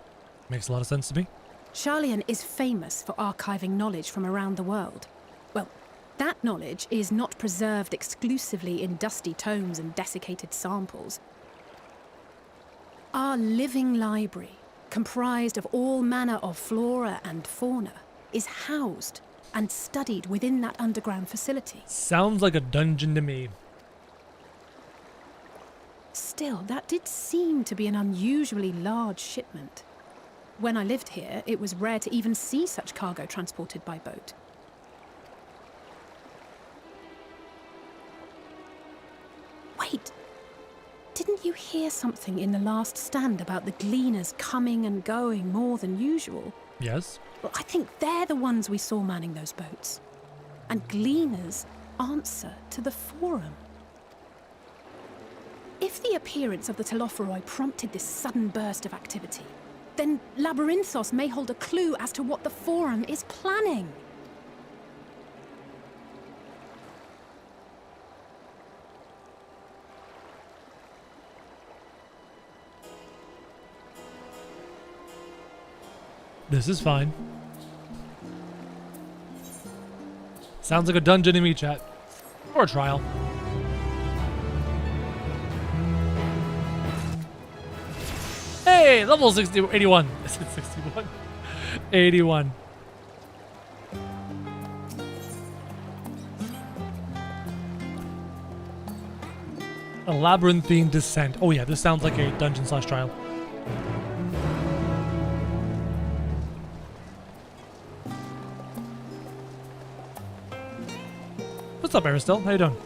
Makes a lot of sense to me. Sharlayan is famous for archiving knowledge from around the world. Well, that knowledge is not preserved exclusively in dusty tomes and desiccated samples. Our living library, comprised of all manner of flora and fauna, is housed and studied within that underground facility. Sounds like a dungeon to me. Still, that did seem to be an unusually large shipment. When I lived here, it was rare to even see such cargo transported by boat. Wait! Didn't you hear something in the last stand about the gleaners coming and going more than usual? Yes. Well, I think they're the ones we saw manning those boats. And gleaners answer to the Forum. If the appearance of the Telophoroi prompted this sudden burst of activity, then Labyrinthos may hold a clue as to what the Forum is planning. This is fine. Sounds like a dungeon to me, chat. Or a trial. Hey, level 60, 81. Is it 61? 81. A labyrinthine descent. Oh yeah, this sounds like a dungeon/trial. What's up, Aristel? How you doing?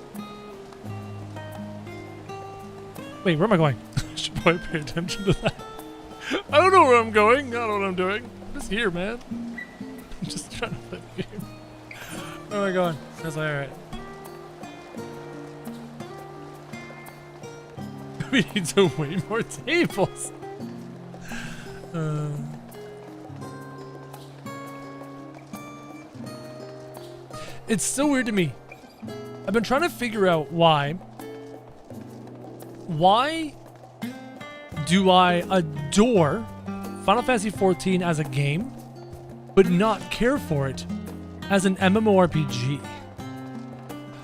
Wait, where am I going? Should probably pay attention to that. I don't know where I'm going. I don't know what I'm doing. I'm just here, man. I'm just trying to play the game. Where am I going? That's alright. We need to wait more tables. It's so weird to me. I've been trying to figure out why. Why do I adore Final Fantasy XIV as a game, but not care for it as an MMORPG?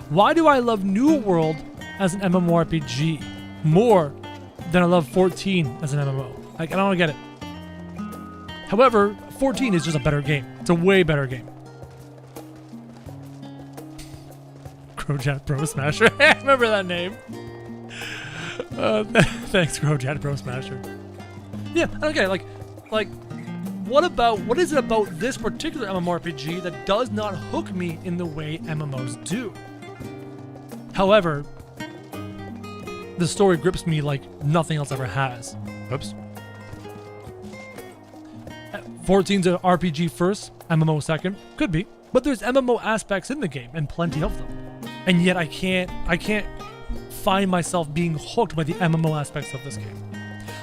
Why do I love New World as an MMORPG more than I love 14 as an MMO? Like, I don't get it. However, 14 is just a better game. It's a way better game. Krojak Bro Smasher. Remember that name? Thanks, Krojak Bro Smasher. Yeah, I don't get it. Like, what is it about this particular MMORPG that does not hook me in the way MMOs do? However, the story grips me like nothing else ever has. Oops. 14's an RPG first, MMO second. Could be. But there's MMO aspects in the game, and plenty of them. And yet I can't find myself being hooked by the MMO aspects of this game.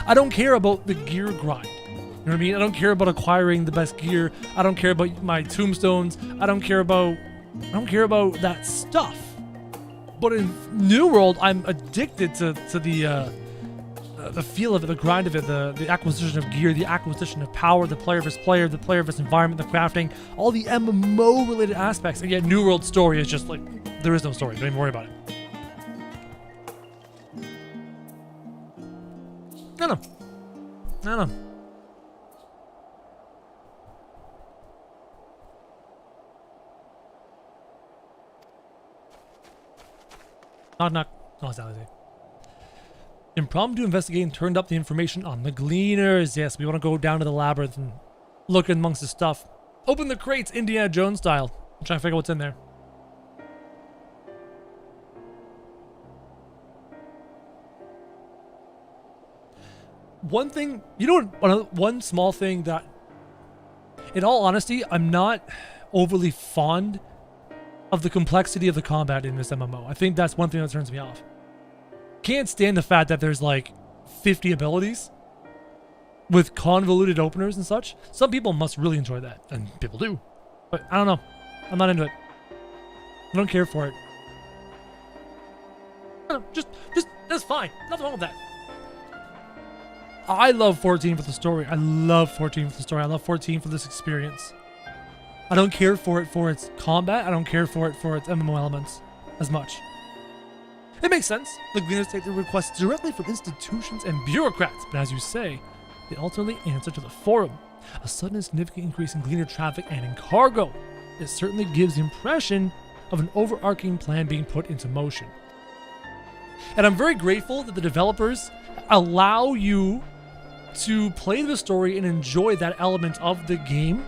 I don't care about the gear grind. You know what I mean? I don't care about acquiring the best gear. I don't care about my tombstones. I don't care about that stuff. But in New World, I'm addicted to the feel of it, the grind of it, the acquisition of gear, the acquisition of power, the player versus player, the player versus environment, the crafting, all the MMO related aspects. And yet New World story is just like, there is no story. Don't even worry about it. I don't know. Knock, knock. Oh, it's Alize. Impromptu investigating turned up the information on the Gleaners. Yes, we want to go down to the labyrinth and look amongst the stuff. Open the crates, Indiana Jones style. I'm trying to figure out what's in there. One thing, you know, one small thing that, in all honesty, I'm not overly fond of the complexity of the combat in this MMO. I think that's one thing that turns me off. Can't stand the fact that there's like 50 abilities with convoluted openers and such. Some people must really enjoy that, and people do. But I don't know. I'm not into it. I don't care for it. I don't know, just that's fine. Nothing wrong with that. I love 14 for the story. I love 14 for the story. I love 14 for this experience. I don't care for it for its combat. I don't care for it for its MMO elements as much. It makes sense. The Gleaners take their requests directly from institutions and bureaucrats, but as you say, they ultimately answer to the forum. A sudden and significant increase in Gleaner traffic and in cargo. It certainly gives the impression of an overarching plan being put into motion. And I'm very grateful that the developers allow you to play the story and enjoy that element of the game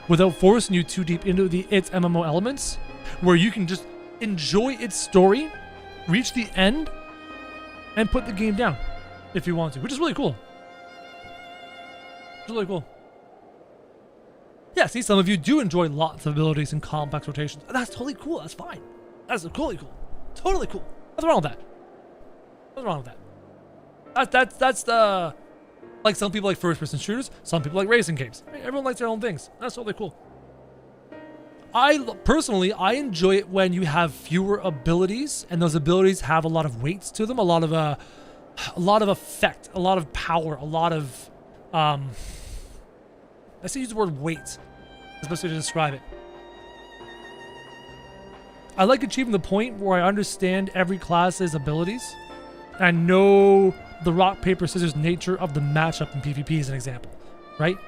without forcing you too deep into its MMO elements, where you can just enjoy its story, reach the end, and put the game down if you want to, which is really cool. It's really cool. Yeah, see, some of you do enjoy lots of abilities and complex rotations. That's totally cool. That's fine. That's totally cool. Totally cool. What's wrong with that? What's wrong with that? That's the... Like, some people like first-person shooters, some people like racing games. Everyone likes their own things. That's totally cool. Personally, I enjoy it when you have fewer abilities, and those abilities have a lot of weights to them, a lot of effect, a lot of power, a lot of, I say use the word weight, especially to describe it. I like achieving the point where I understand every class's abilities, and I know the rock, paper, scissors nature of the matchup in PvP as an example, right?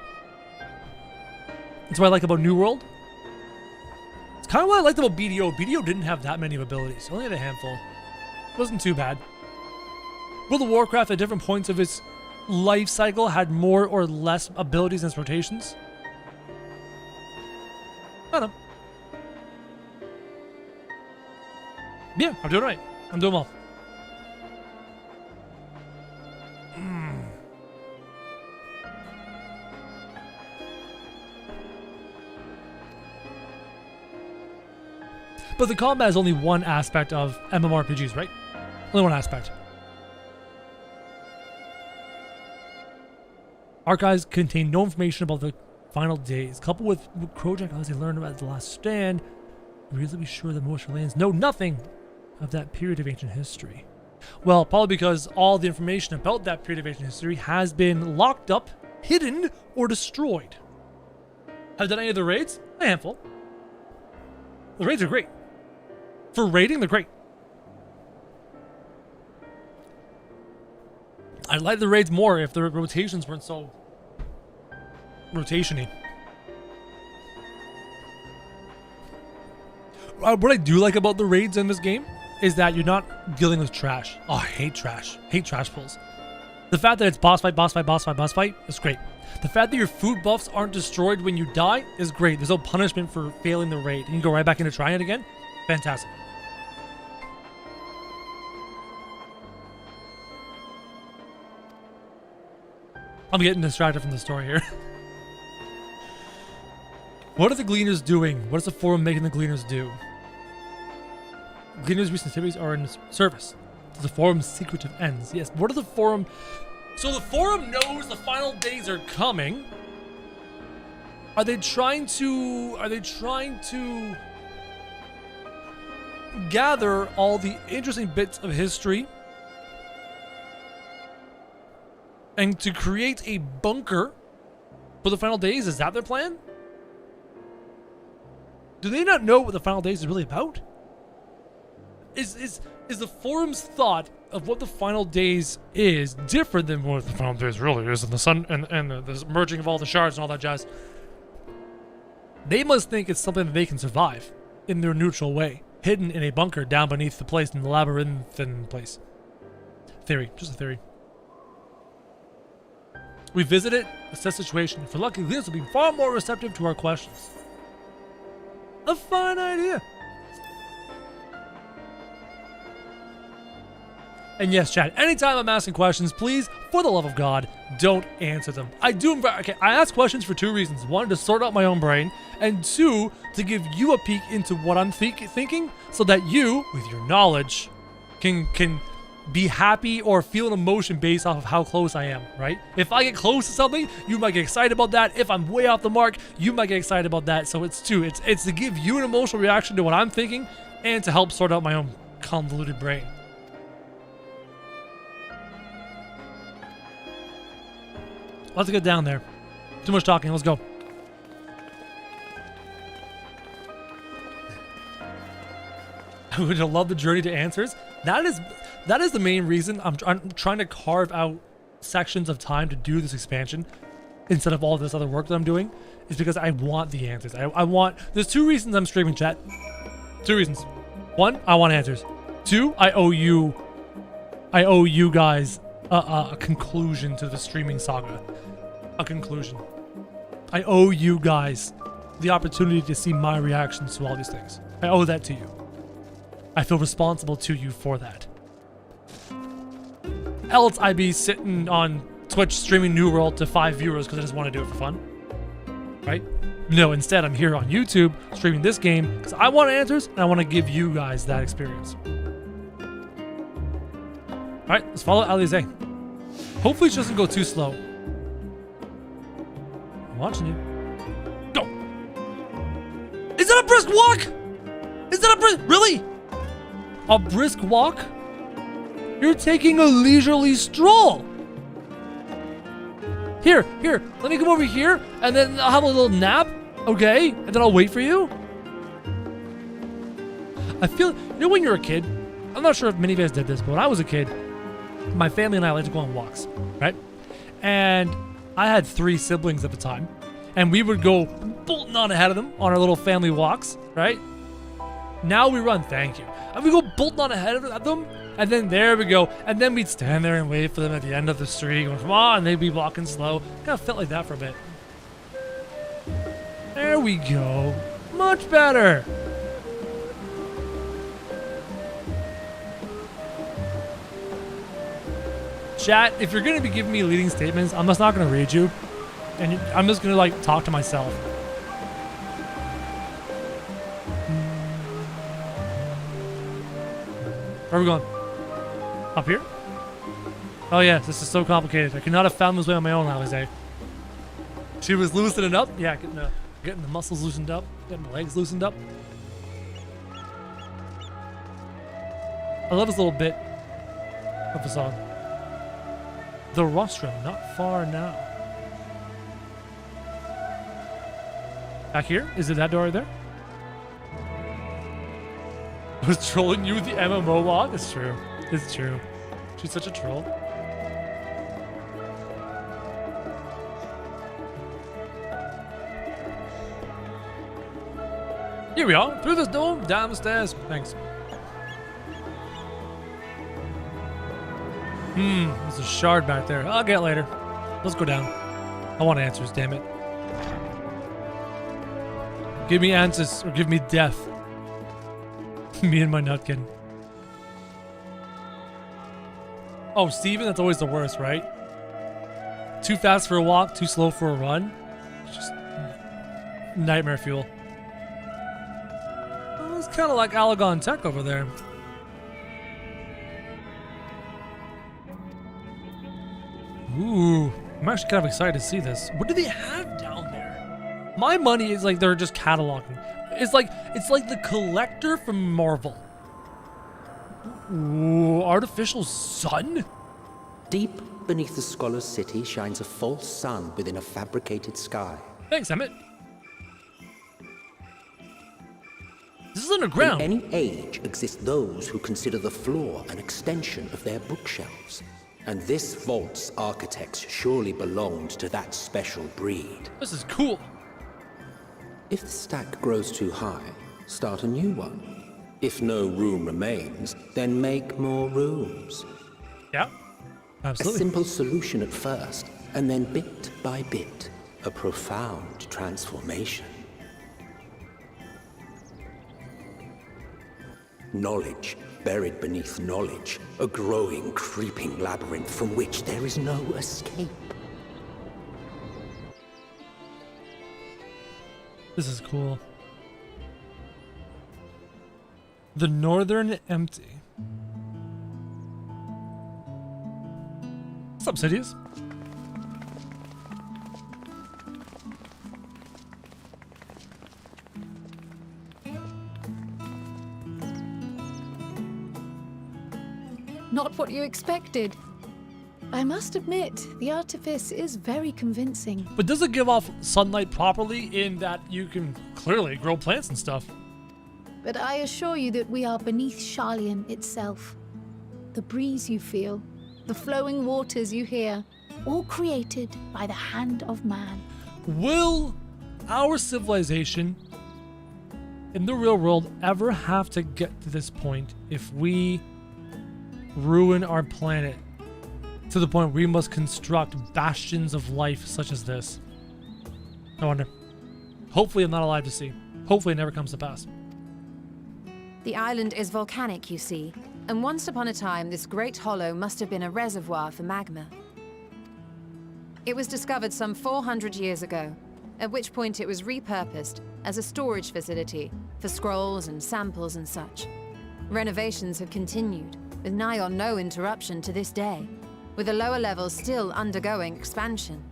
That's what I like about New World. It's kind of what I liked about BDO. BDO didn't have that many abilities. It only had a handful. It wasn't too bad. World of Warcraft at different points of its life cycle had more or less abilities and its rotations. I don't know. Yeah, I'm doing right. I'm doing well. But the combat is only one aspect of MMORPGs, right? Only one aspect. Archives contain no information about the final days. Coupled with Krojak, as they learned about the last stand, really be sure that most Sharlayans know nothing of that period of ancient history. Well, probably because all the information about that period of ancient history has been locked up, hidden, or destroyed. Have done any of the raids? A handful. The raids are great. For raiding, they're great. I'd like the raids more if the rotations weren't so rotation-y. What I do like about the raids in this game is that you're not dealing with trash. Oh, I hate trash. Hate trash pulls. The fact that it's boss fight, boss fight, boss fight, boss fight is great. The fact that your food buffs aren't destroyed when you die is great. There's no punishment for failing the raid. And you go right back into trying it again. Fantastic. I'm getting distracted from the story here. What are the Gleaners doing? What is the forum making the Gleaners do? Gleaners' recent activities are in service to the forum's secretive ends. Yes, what are the forum... So the forum knows the final days are coming. Are they trying to gather all the interesting bits of history and to create a bunker for the final days? Is that their plan? Do they not know what the final days is really about? Is the forum's thought of what the final days is different than what the final days really is, and the sun and the merging of all the shards and all that jazz? They must think it's something that they can survive in their neutral way, hidden in a bunker down beneath the place in the labyrinthine place. Theory, just a theory. We visit it, assess the situation. If we're lucky, Gleaners will be far more receptive to our questions. A fine idea. And yes, chat, anytime I'm asking questions, please, for the love of God, don't answer them. I ask questions for two reasons. One, to sort out my own brain, and two, to give you a peek into what I'm thinking, so that you, with your knowledge, can be happy or feel an emotion based off of how close I am, right? If I get close to something, you might get excited about that. If I'm way off the mark, you might get excited about that. So it's two. It's to give you an emotional reaction to what I'm thinking and to help sort out my own convoluted brain. Let's get down there. Too much talking. Let's go. I would love the journey to answers. That is the main reason I'm trying to carve out sections of time to do this expansion instead of all this other work that I'm doing, is because I want the answers. I want... There's two reasons I'm streaming, chat. Two reasons. One, I want answers. Two, I owe you guys a conclusion to the streaming saga. A conclusion. I owe you guys the opportunity to see my reactions to all these things. I owe that to you. I feel responsible to you for that. Else I'd be sitting on Twitch streaming New World to 5 viewers because I just want to do it for fun. Right? No, instead I'm here on YouTube streaming this game because I want answers and I want to give you guys that experience. Alright, let's follow Alize. Hopefully she doesn't go too slow. I'm watching you. Go! Is that a brisk walk? Is that a brisk... Really? A brisk walk? You're taking a leisurely stroll. Here, let me come over here, and then I'll have a little nap, okay? And then I'll wait for you. I feel, you know when you're a kid, I'm not sure if many of you guys did this, but when I was a kid, my family and I liked to go on walks, right? And I had 3 siblings at the time, and we would go bolting on ahead of them on our little family walks, right? Now we run, thank you. And we go bolting on ahead of them, and then there we go. And then we'd stand there and wait for them at the end of the street, going, come on, and they'd be walking slow. Kind of felt like that for a bit. There we go. Much better. Chat, if you're gonna be giving me leading statements, I'm just not gonna read you, and I'm just gonna like talk to myself. Where are we going? Up here? Oh yes, this is so complicated. I could not have found this way on my own, Alize. She was loosening up. Yeah, getting the muscles loosened up, getting the legs loosened up. I love this little bit of the song. The rostrum, not far now. Back here? Is it that door right there? I was trolling you with the MMO log? It's true. It's true. She's such a troll. Here we are. Through this door, down the stairs. Thanks. There's a shard back there. I'll get it later. Let's go down. I want answers, damn it. Give me answers or give me death. Me and my nutkin. Oh, Steven, that's always the worst, right? Too fast for a walk, too slow for a run. It's just nightmare fuel. Well, it's kind of like Alagon Tech over there. Ooh, I'm actually kind of excited to see this. What do they have down there? My money is like they're just cataloging. It's like the collector from Marvel. Ooh, artificial sun? Deep beneath the scholar's city shines a false sun within a fabricated sky. Thanks, Emmett. This is underground. In any age exist those who consider the floor an extension of their bookshelves. And this vault's architects surely belonged to that special breed. This is cool. If the stack grows too high, start a new one. If no room remains, then make more rooms. Yeah, A absolutely. simple solution at first, and then bit by bit, a profound transformation. Knowledge buried beneath knowledge, a growing, creeping labyrinth from which there is no escape. This is cool. The Northern Empty. What's up, Sidious? Not what you expected. I must admit, the artifice is very convincing. But does it give off sunlight properly in that you can clearly grow plants and stuff? But I assure you that we are beneath Sharlayan itself. The breeze you feel, the flowing waters you hear, all created by the hand of man. Will our civilization in the real world ever have to get to this point if we ruin our planet to the point where we must construct bastions of life such as this? I wonder. Hopefully I'm not alive to see. Hopefully it never comes to pass. The island is volcanic, you see, and once upon a time this great hollow must have been a reservoir for magma. It was discovered some 400 years ago, at which point it was repurposed as a storage facility for scrolls and samples and such. Renovations have continued, with nigh on no interruption to this day, with the lower levels still undergoing expansion.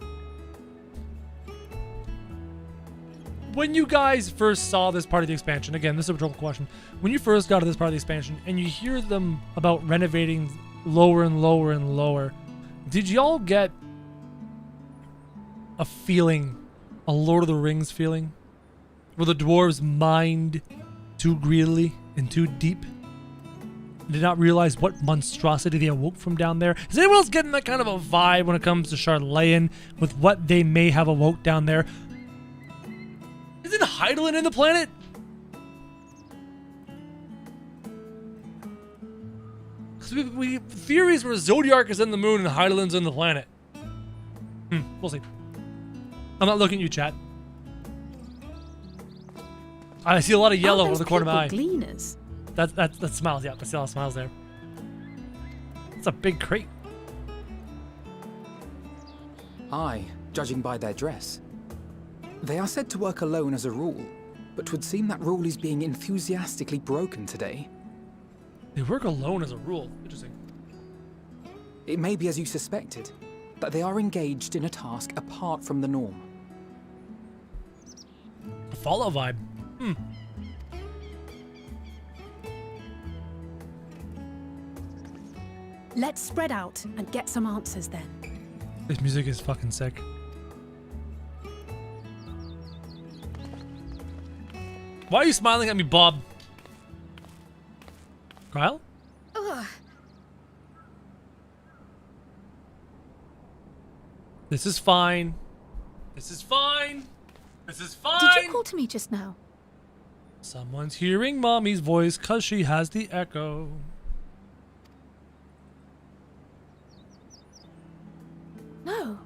When you guys first saw this part of the expansion, again, this is a rhetorical question. When you first got to this part of the expansion and you hear them about renovating lower and lower and lower, did y'all get a feeling, a Lord of the Rings feeling, where the dwarves mined too greedily and too deep? Did not realize what monstrosity they awoke from down there? Is anyone else getting that kind of a vibe when it comes to Sharlayan with what they may have awoke down there? Isn't Hydaelyn in the planet? Because we theories where Zodiark is in the moon and Hydaelyn's in the planet. We'll see. I'm not looking at you, chat. I see a lot of yellow over the corner of my eye. Gleaners? That smiles, yeah. I see a lot of smiles there. It's a big crate. Aye, judging by their dress. They are said to work alone as a rule, but 'twould seem that rule is being enthusiastically broken today. They work alone as a rule. Interesting. It may be as you suspected, that they are engaged in a task apart from the norm. A Fallout vibe. Let's spread out and get some answers then. This music is fucking sick. Why are you smiling at me, Bob? Kyle? Ugh. This is fine. This is fine. This is fine. Did you call to me just now? Someone's hearing Mommy's voice because she has the echo. No.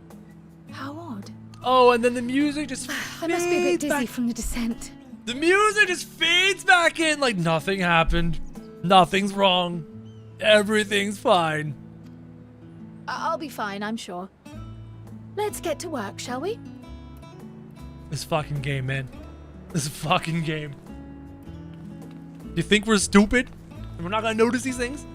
How odd. Oh, and then the music just I must be a bit fades dizzy back. from the descent. The music just fades back in like nothing happened. Nothing's wrong. Everything's fine. I'll be fine, I'm sure. Let's get to work, shall we? This fucking game, man. This fucking game. You think we're stupid? And we're not gonna notice these things?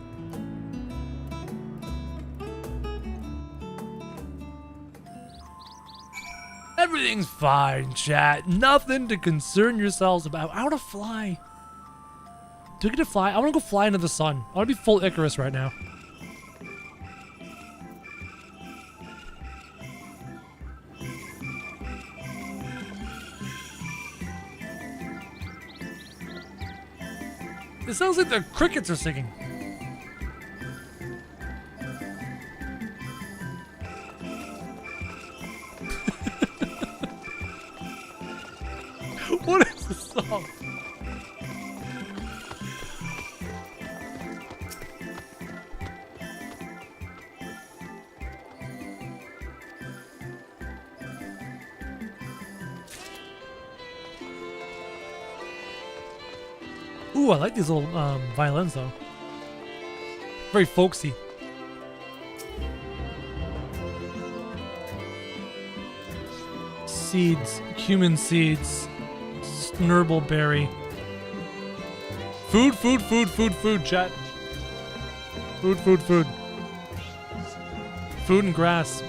Everything's fine, chat. Nothing to concern yourselves about. I wanna fly. Do I get to fly? I wanna go fly into the sun. I wanna be full Icarus right now. It sounds like the crickets are singing. What is this song? Ooh, I like these little violins though. Very folksy. Seeds, human seeds, snurbbleberry. Food, food, food, food, food, chat. Food, food, food. Food and grass.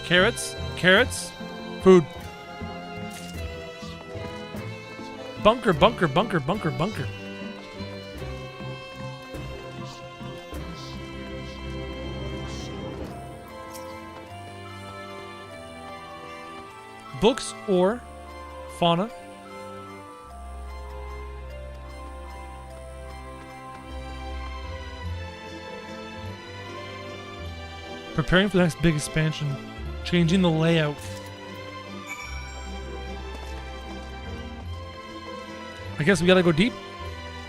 Carrots, carrots, food. Bunker, bunker, bunker, bunker, bunker. Books or fauna. Preparing for the next big expansion. Changing the layout. I guess we gotta go deep.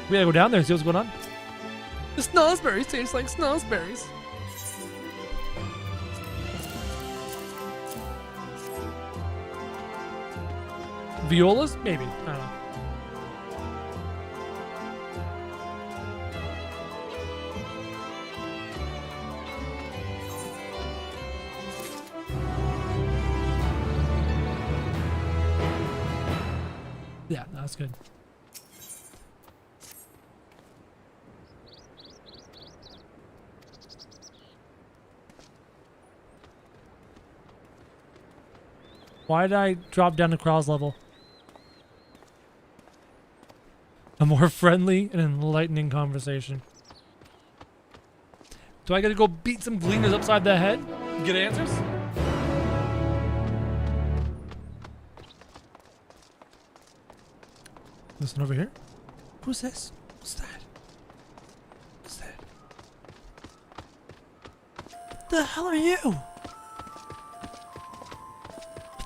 We gotta go down there and see what's going on. The snowsberries taste like snowsberries. Violas? Maybe. I don't know. Yeah, that's good. Why did I drop down to Kral's level? A more friendly and enlightening conversation. Do I gotta go beat some gleaners upside the head? Get answers? Listen over here. Who's this? What's that? What's that? What the hell are you? What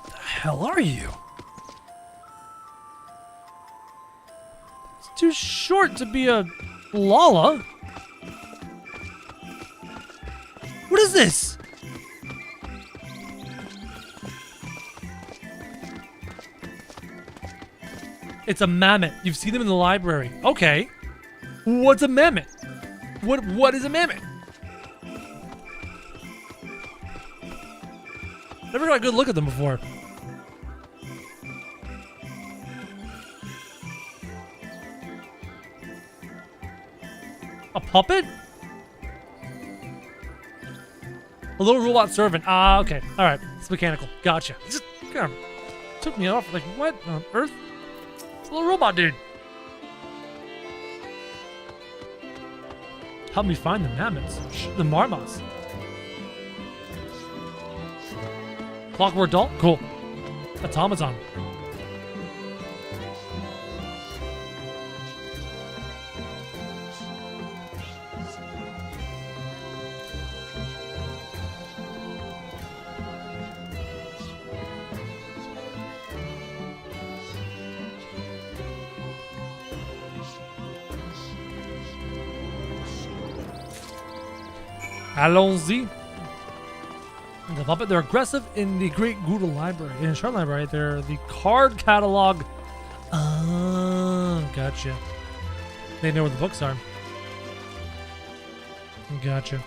the hell are you? Too short to be a Lala. What is this? It's a mammoth. You've seen them in the library. Okay. What's a mammoth? What is a mammoth? Never got a good look at them before. A puppet? A little robot servant. Ah, okay. All right. It's mechanical. Gotcha. It just kind of took me off. Like, what on earth? It's a little robot dude. Help me find the mammoths. The marmots. Clockwork doll? Cool. Automaton. Allons-y. The puppet, they're aggressive in the Great Gouda Library. In the Sharlayan Library, they're the card catalog. Oh, gotcha. They know where the books are. Gotcha.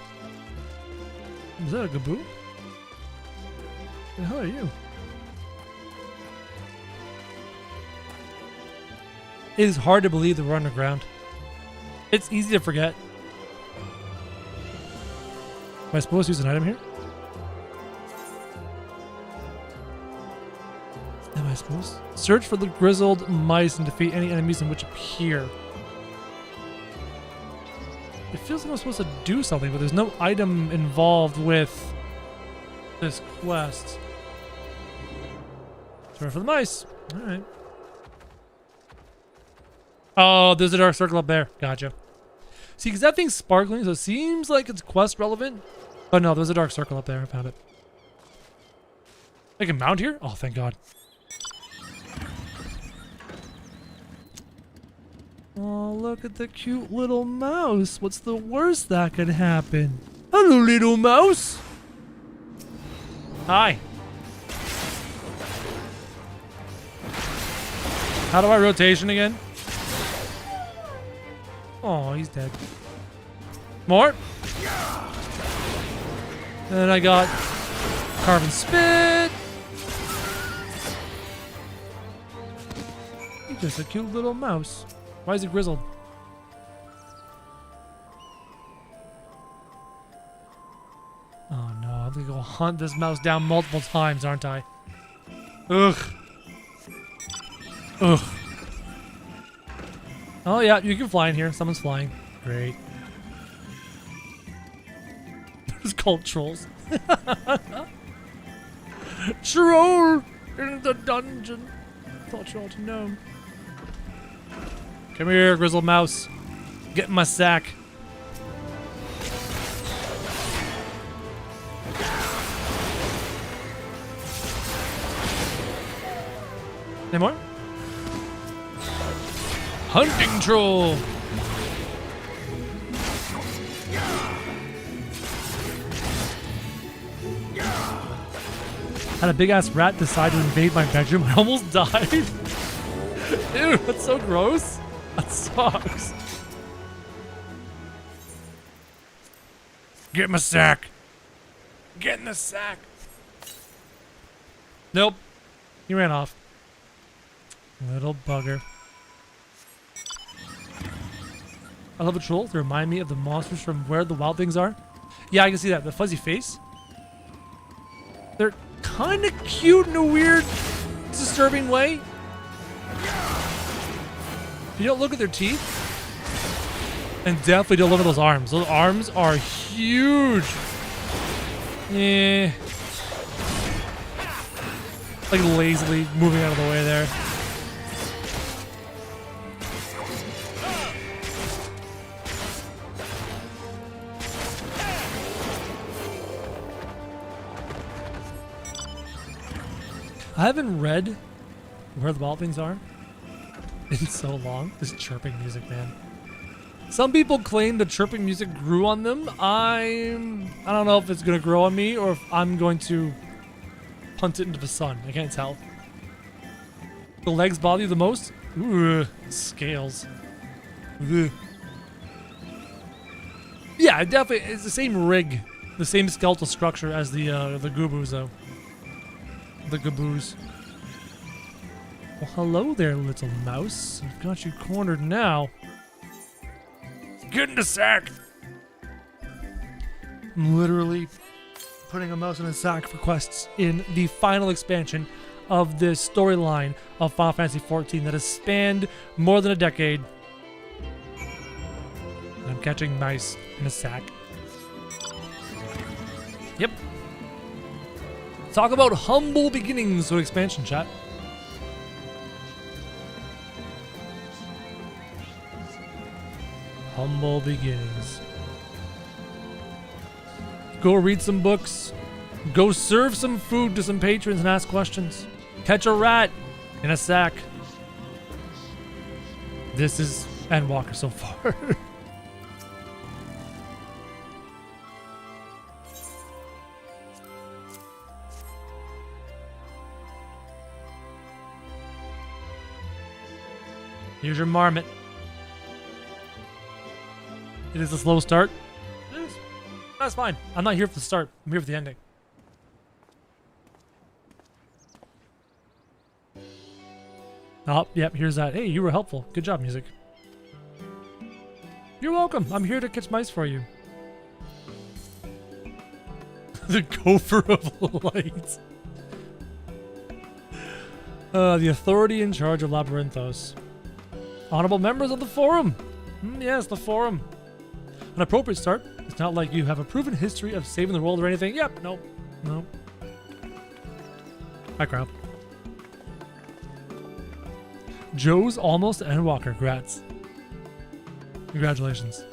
Is that a Gaboo? The hell are you? It is hard to believe that we're underground. It's easy to forget. Am I supposed to use an item here? Am I supposed to? Search for the grizzled mice and defeat any enemies in which appear. It feels like I'm supposed to do something, but there's no item involved with this quest. Search for the mice. Alright. Oh, there's a dark circle up there. Gotcha. See, because that thing's sparkling, so it seems like it's quest relevant. But no, there's a dark circle up there. I found it. I can mount here? Oh, thank God. Oh, look at the cute little mouse. What's the worst that could happen? Hello, little mouse. Hi. How do I rotation again? Oh, he's dead. More. And then I got carve and spit. He's just a cute little mouse. Why is he grizzled? Oh no, I'm gonna go hunt this mouse down multiple times, aren't I? Ugh. Ugh. Oh yeah, you can fly in here. Someone's flying. Great. It's called trolls. Troll in the dungeon. Thought you ought to know. Come here, grizzled mouse. Get in my sack. Any more? Hunting troll. Had a big ass rat decide to invade my bedroom. I almost died. Ew, that's so gross. That sucks. Get in my sack. Get in the sack. Nope. He ran off. Little bugger. I love the trolls. They remind me of the monsters from Where the Wild Things Are. Yeah, I can see that. The fuzzy face. They're kind of cute in a weird, disturbing way. You don't look at their teeth. And definitely don't look at those arms. Those arms are huge. Yeah. Like lazily moving out of the way there. I haven't read Where the Wild Things Are in so long. This chirping music, man. Some people claim the chirping music grew on them. I don't know if it's gonna grow on me or if I'm going to punt it into the sun. I can't tell. The legs bother you the most? Ooh, scales. Ugh. Yeah, definitely. It's the same rig, the same skeletal structure as the Goobos, though. the gaboos. Well, hello there, little mouse. I've got you cornered now. Get in the sack! I'm literally putting a mouse in a sack for quests in the final expansion of this storyline of Final Fantasy XIV that has spanned more than a decade. And I'm catching mice in a sack. Yep. Talk about humble beginnings of expansion, chat. Humble beginnings. Go read some books. Go serve some food to some patrons and ask questions. Catch a rat in a sack. This is Endwalker so far. Here's your marmot. It is a slow start. It is. That's fine. I'm not here for the start. I'm here for the ending. Oh, yep, here's that. Hey, you were helpful. Good job, music. You're welcome. I'm here to catch mice for you. The Gopher of Light. The authority in charge of Labyrinthos. Honorable members of the forum. Yes, the forum. An appropriate start. It's not like you have a proven history of saving the world or anything. Yep, nope. Nope. Hi, crowd. Joe's almost Endwalker. Congrats. Congratulations.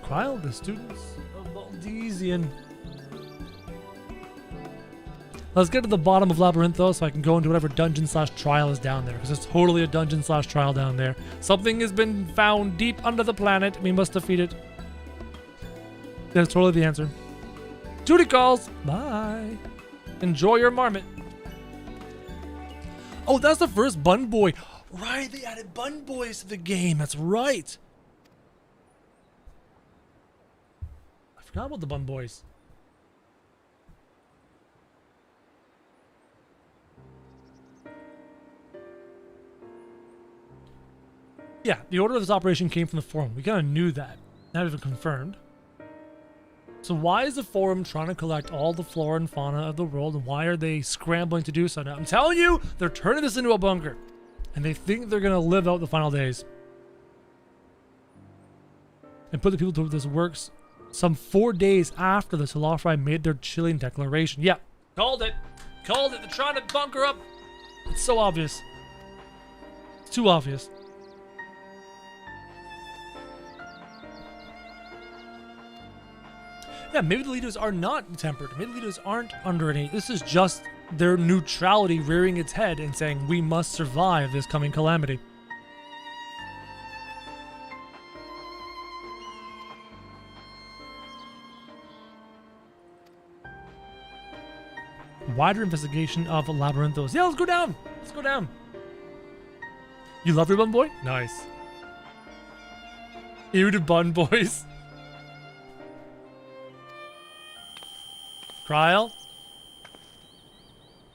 Quile, the students of Valdesian. Let's get to the bottom of Labyrinthos so I can go into whatever dungeon/trial is down there. Because there's totally a dungeon/trial down there. Something has been found deep under the planet. We must defeat it. That's totally the answer. Duty calls. Bye. Enjoy your marmot. Oh, that's the first Bun Boy. Right, they added Bun Boys to the game. That's right. I forgot about the Bun Boys. Yeah, the order of this operation came from the forum. We kind of knew that. Now we've confirmed. So why is the forum trying to collect all the flora and fauna of the world, and why are they scrambling to do so now? I'm telling you, they're turning this into a bunker. And they think they're going to live out the final days. And put the people to this works some 4 days after the Telafri made their chilling declaration. Yeah, called it. Called it. They're trying to bunker up. It's so obvious. It's too obvious. Yeah, maybe the leaders are not tempered. Maybe the leaders aren't under any. This is just their neutrality rearing its head and saying, we must survive this coming calamity. Wider investigation of Labyrinthos. Yeah, let's go down. Let's go down. You love your Bun Boy? Nice. Ew to Bun Boys. Kryl?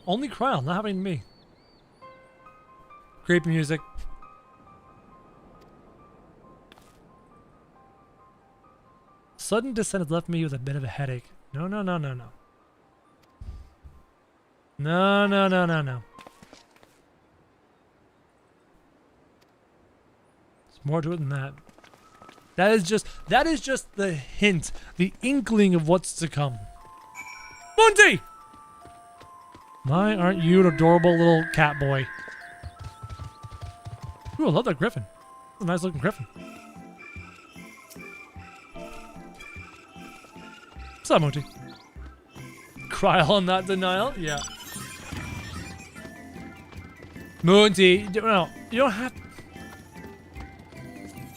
Only Kryl, not happening to me. Creepy music. Sudden descent has left me with a bit of a headache. No, no, no, no, no. No, no, no, no, no. There's more to it than that. That is just the hint, the inkling of what's to come. Monty! Why aren't you an adorable little cat boy? Ooh, I love that griffin. That's a nice looking griffin. What's up, Monty? Kryl on that denial? Yeah. Monty, no, you don't have...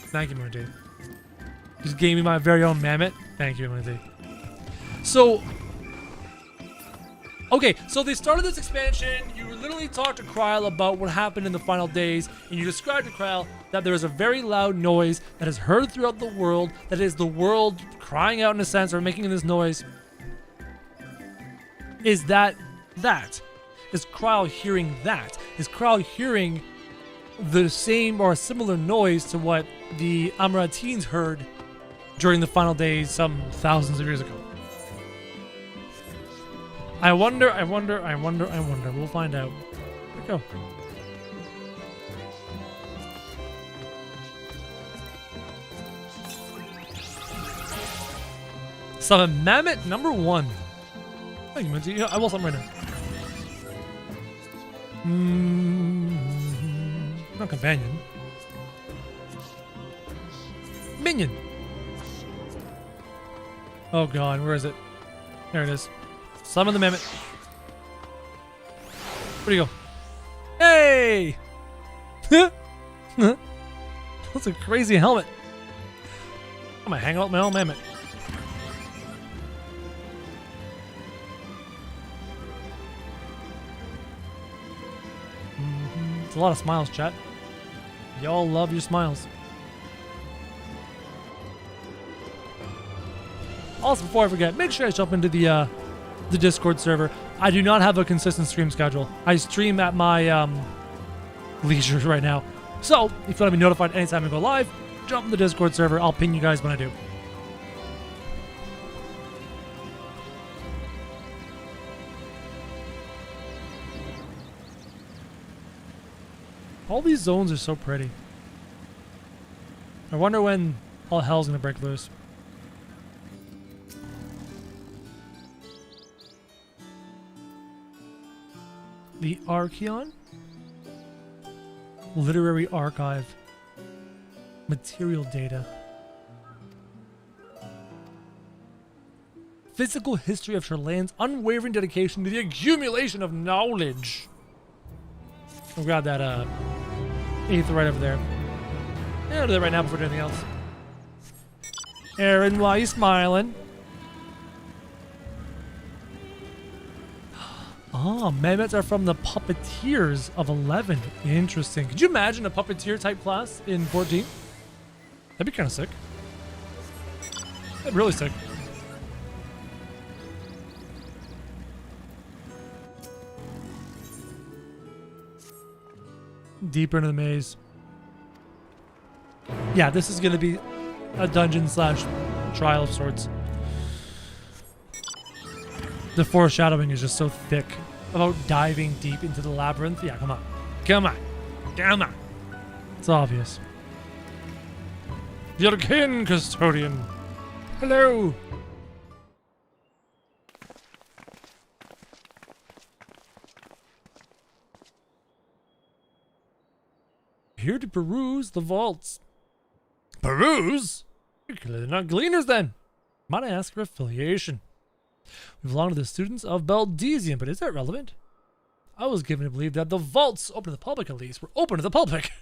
Thank you, Monty. Just gave me my very own mammoth. Thank you, Monty. So... Okay, so they started this expansion. You literally talked to Kryl about what happened in the final days, and you described to Kryl that there is a very loud noise that is heard throughout the world, that is the world crying out in a sense, or making this noise. Is that? Is Kryl hearing that? Is Kryl hearing the same or similar noise to what the Amarateens heard during the final days some thousands of years ago? I wonder. We'll find out. Here we go. Summon Mammoth number 1. Thank you, Minty. I will summon right now. Not companion. Minion. Oh god, where is it? There it is. Summon the Mammoth. Where'd you go? Hey! That's a crazy helmet. I'm gonna hang out with my own Mammoth. It's a lot of smiles, chat. Y'all love your smiles. Also, before I forget, make sure I jump into the Discord server. I do not have a consistent stream schedule. I stream at my leisure right now. So, if you want to be notified anytime I go live, jump in the Discord server. I'll ping you guys when I do. All these zones are so pretty. I wonder when all hell's gonna break loose. The Archeon? Literary Archive. Material data. Physical history of Sharlayan's unwavering dedication to the accumulation of knowledge. I've got that 8th right over there. Yeah, I'll do that right now before doing anything else. Aaron, why are you smiling? Oh, Mammoths are from the Puppeteers of 11. Interesting. Could you imagine a Puppeteer type class in 14? That'd be kind of sick. That'd be really sick. Deeper into the maze. Yeah, this is going to be a dungeon / trial of sorts. The foreshadowing is just so thick about diving deep into the labyrinth. Yeah, come on. Come on. Come on. It's obvious. The Arcane Custodian. Hello. Here to peruse the vaults. Peruse? You're clearly not gleaners then. Might I ask for affiliation? We belong to the students of Beldesium, but is that relevant? I was given to believe that the vaults, open to the public at least, were open to the public.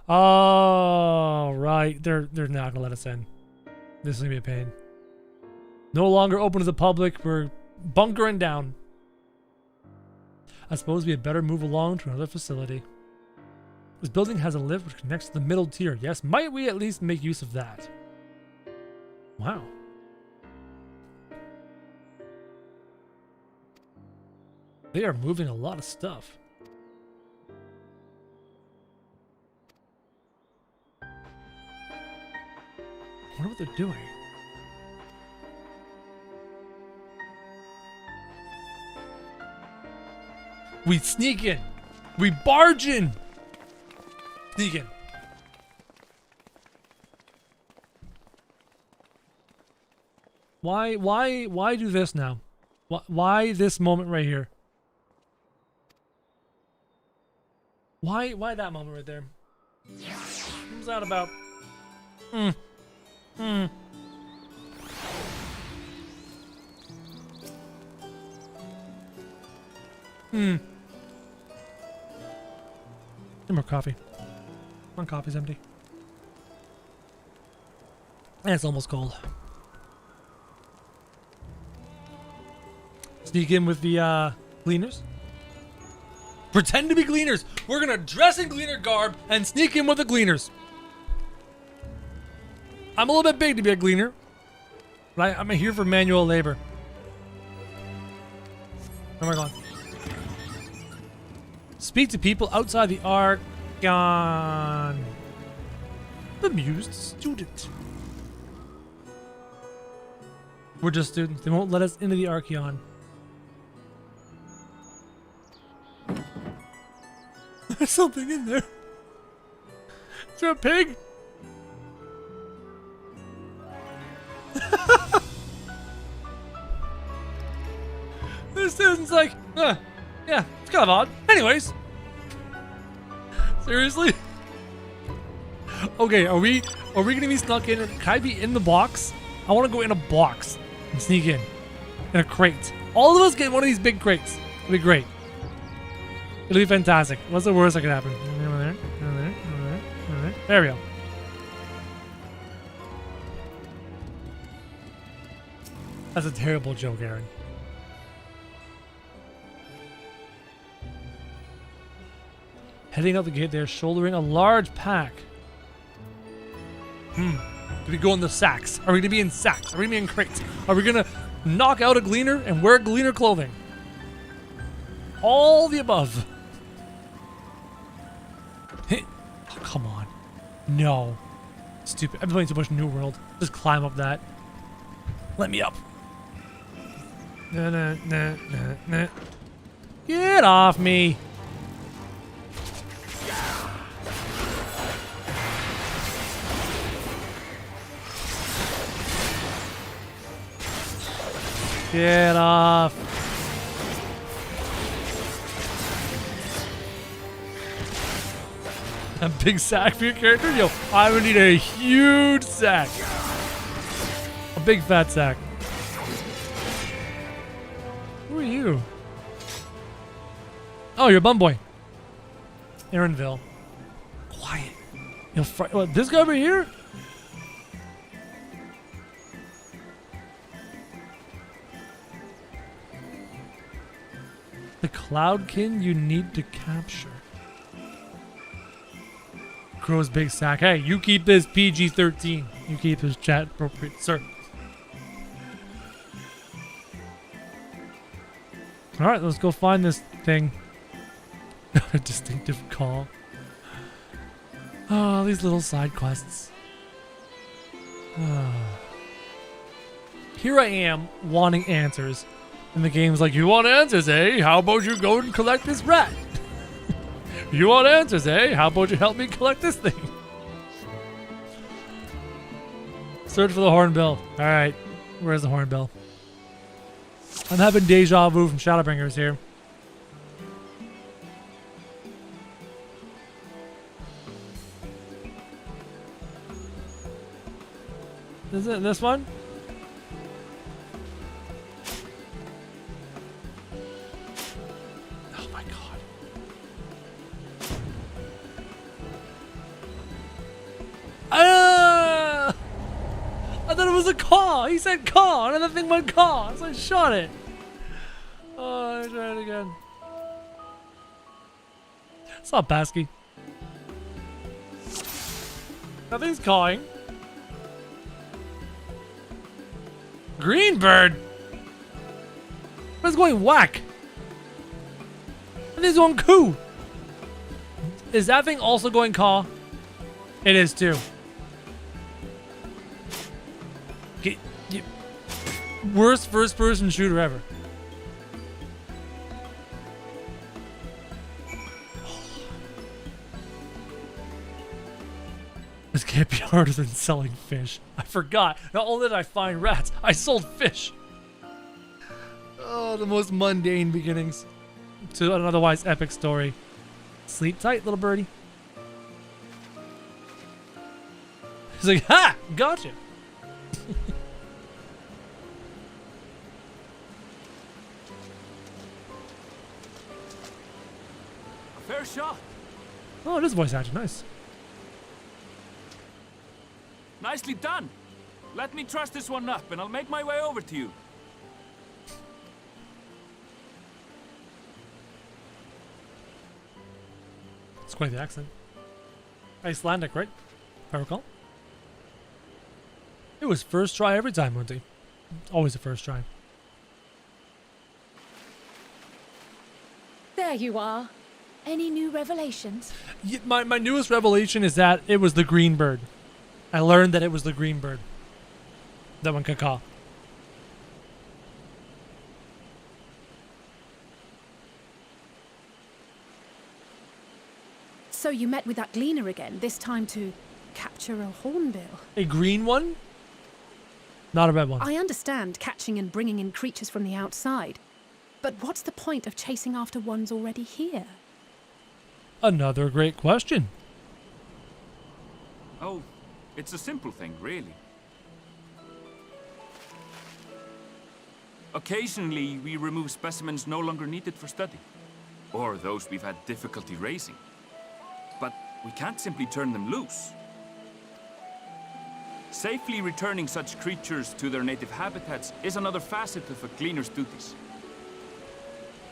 Oh, right. They're not gonna let us in. This is gonna be a pain. No longer open to the public. We're bunkering down. I suppose we had better move along to another facility. This building has a lift which connects to the middle tier. Yes, might we at least make use of that? Wow. They are moving a lot of stuff. I wonder what they're doing. We sneak in. We barge in. Sneak in. Why do this now? Why this moment right here? Why that moment right there? What's that about? Need more coffee. One coffee's empty. And it's almost cold. Sneak in with the gleaners. Pretend to be gleaners. We're gonna dress in gleaner garb and sneak in with the gleaners. I'm a little bit big to be a gleaner, but I'm here for manual labor. Where am I going? Speak to people outside the Archon. Bemused student. We're just students. They won't let us into the Archeon. There's something in there. Is there a pig? This student's like, yeah, it's kind of odd. Anyways. Seriously? Okay, are we gonna be snuck in? Can I be in the box? I want to go in a box and sneak in a crate. All of us get one of these big crates. It'll be great. It'll be fantastic. What's the worst that could happen? There we go. That's a terrible joke, Aaron. Heading out the gate, they're shouldering a large pack. Do we go in the sacks? Are we gonna be in sacks? Are we gonna be in crates? Are we gonna knock out a gleaner and wear gleaner clothing? All the above. Oh, come on. No. Stupid. I've been playing so much New World. Just climb up that. Let me up. Nah. Get off me. Get off. A big sack for your character? Yo, I would need a huge sack. A big fat sack. Who are you? Oh, you're a bum boy. Aaronville. Quiet. You'll what, this guy over here? The Cloudkin you need to capture. Crow's big sack. Hey, you keep this PG-13. You keep this chat appropriate, sir. Alright, let's go find this thing. A distinctive call. Oh, these little side quests. Here I am, wanting answers. And the game's like, you want answers, eh? How about you go and collect this rat? You want answers, eh? How about you help me collect this thing? Search for the hornbill. Alright, where's the hornbill? I'm having deja vu from Shadowbringers here. Is it this one? Oh my god. Ah! I thought it was a caw. He said caw. Another thing went caw. So I shot it. Oh, let me try it again. It's not Basky. Nothing's cawing. Greenbird? What's going whack? And this going coo. Is that thing also going caw? It is too. Worst first person shooter ever. This can't be harder than selling fish. I forgot. Not only did I find rats, I sold fish. Oh, the most mundane beginnings to an otherwise epic story. Sleep tight, little birdie. He's like, ha! Gotcha! A fair shot. Oh, it is voice acting. Nice. Nicely done. Let me truss this one up and I'll make my way over to you. It's quite the accent. Icelandic, right? If I recall. It was first try every time, Monty. Always a first try. There you are. Any new revelations? Yeah, my newest revelation is that it was the green bird. I learned that it was the green bird. That one caca. So you met with that gleaner again, this time to capture a hornbill. A green one? Not a bad one. I understand catching and bringing in creatures from the outside, but what's the point of chasing after ones already here? Another great question. Oh, it's a simple thing, really. Occasionally, we remove specimens no longer needed for study, or those we've had difficulty raising. But we can't simply turn them loose. Safely returning such creatures to their native habitats is another facet of a gleaner's duties.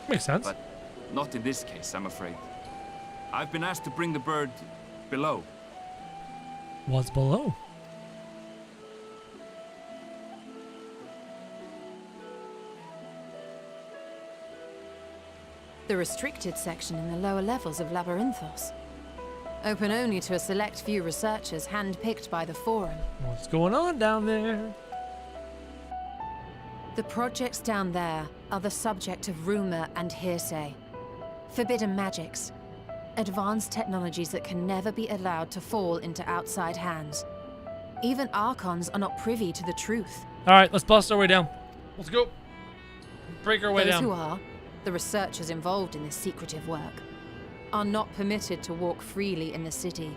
Makes sense. But not in this case, I'm afraid. I've been asked to bring the bird below. What's below? The restricted section in the lower levels of Labyrinthos. Open only to a select few researchers handpicked by the Forum. What's going on down there? The projects down there are the subject of rumor and hearsay. Forbidden magics. Advanced technologies that can never be allowed to fall into outside hands. Even Archons are not privy to the truth. Alright, let's bust our way down. Let's go. Break our way Those down. who are, the researchers involved in this secretive work, are not permitted to walk freely in the city,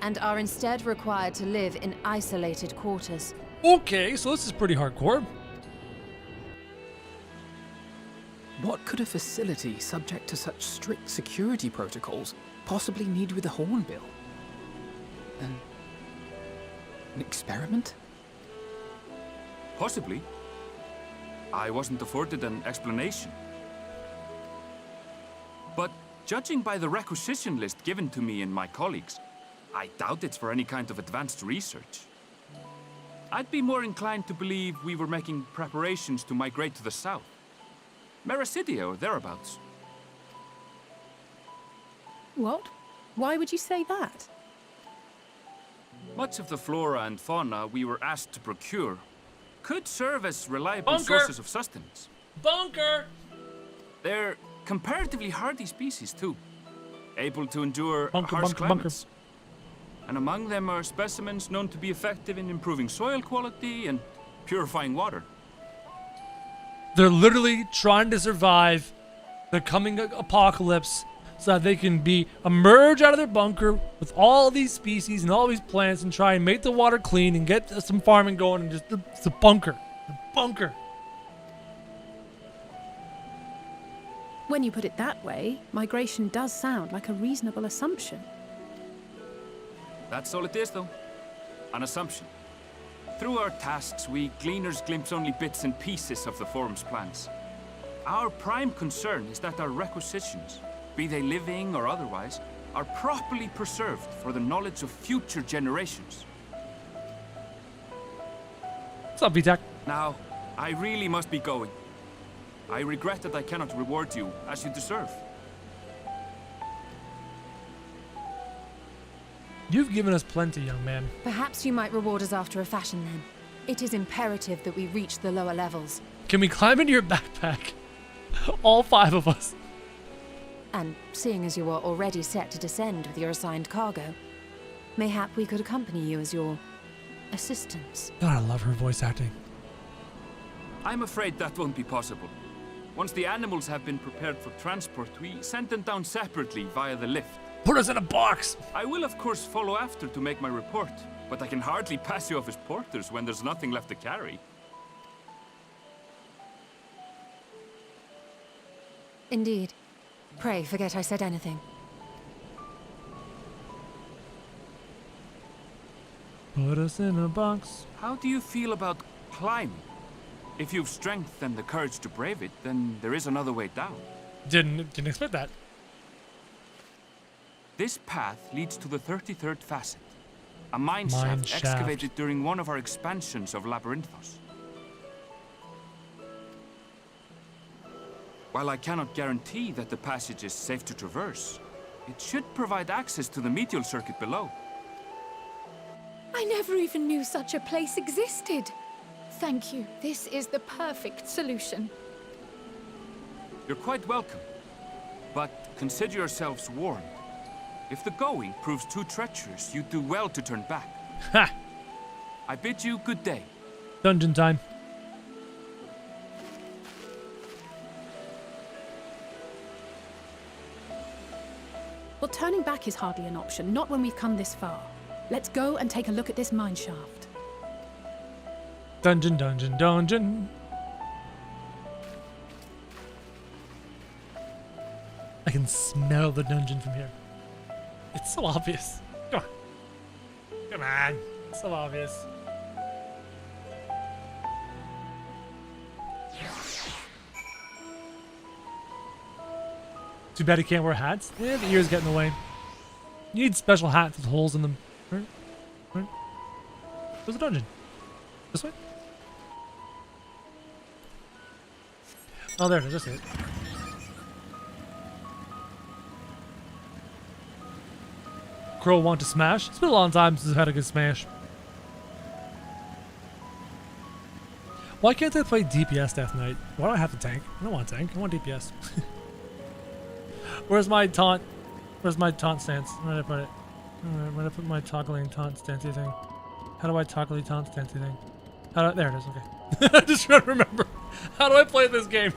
and are instead required to live in isolated quarters. Okay, so this is pretty hardcore. What could a facility subject to such strict security protocols possibly need with a hornbill? An experiment? Possibly. I wasn't afforded an explanation. But judging by the requisition list given to me and my colleagues, I doubt it's for any kind of advanced research. I'd be more inclined to believe we were making preparations to migrate to the south. Mericidia or thereabouts. What? Why would you say that? Much of the flora and fauna we were asked to procure could serve as reliable Bunker. sources of sustenance. Bunker! They're comparatively hardy species, too. Able to endure Bunker, harsh bunker, climates. And among them are specimens known to be effective in improving soil quality and purifying water. They're literally trying to survive the coming apocalypse so that they can emerge out of their bunker with all these species and all these plants and try and make the water clean and get some farming going and just it's a bunker. The bunker. When you put it that way, migration does sound like a reasonable assumption. That's all it is, though. An assumption. Through our tasks, we gleaners glimpse only bits and pieces of the Forum's plans. Our prime concern is that our requisitions, be they living or otherwise, are properly preserved for the knowledge of future generations. What's up, VTAC? Now, I really must be going. I regret that I cannot reward you as you deserve. You've given us plenty, young man. Perhaps you might reward us after a fashion then. It is imperative that we reach the lower levels. Can we climb into your backpack? All 5 of us. And seeing as you are already set to descend with your assigned cargo, mayhap we could accompany you as your assistants. God, I love her voice acting. I'm afraid that won't be possible. Once the animals have been prepared for transport, we send them down separately via the lift. Put us in a box! I will of course follow after to make my report, but I can hardly pass you off as porters when there's nothing left to carry. Indeed. Pray forget I said anything. Put us in a box. How do you feel about climbing? If you've strength and the courage to brave it, then there is another way down. Didn't expect that. This path leads to the 33rd facet, a mine Mine shaft shaft. excavated during one of our expansions of Labyrinthos. While I cannot guarantee that the passage is safe to traverse, it should provide access to the medial circuit below. I never even knew such a place existed. Thank you. This is the perfect solution. You're quite welcome, but consider yourselves warned. If the going proves too treacherous, you'd do well to turn back. Ha! I bid you good day. Dungeon time. Well, turning back is hardly an option, not when we've come this far. Let's go and take a look at this mine shaft. Dungeon, dungeon, dungeon. I can smell the dungeon from here. It's so obvious. Come on. Come on. It's so obvious. Too bad he can't wear hats. Yeah, the ears get in the way. You need special hats with holes in them. Right? Right? Where's the dungeon? This way? Oh, there it is. I see it. Crow want to smash? It's been a long time since I've had a good smash. Why can't I play DPS Death Knight? Why do I have to tank? I don't want tank. I want DPS. Where's my taunt? Where's my taunt stance? Where did I put it? Alright, where did I put my toggling taunt stancey thing? How do I toggle taunt stancey thing? How do there it is, okay. I'm just trying to remember. How do I play this game?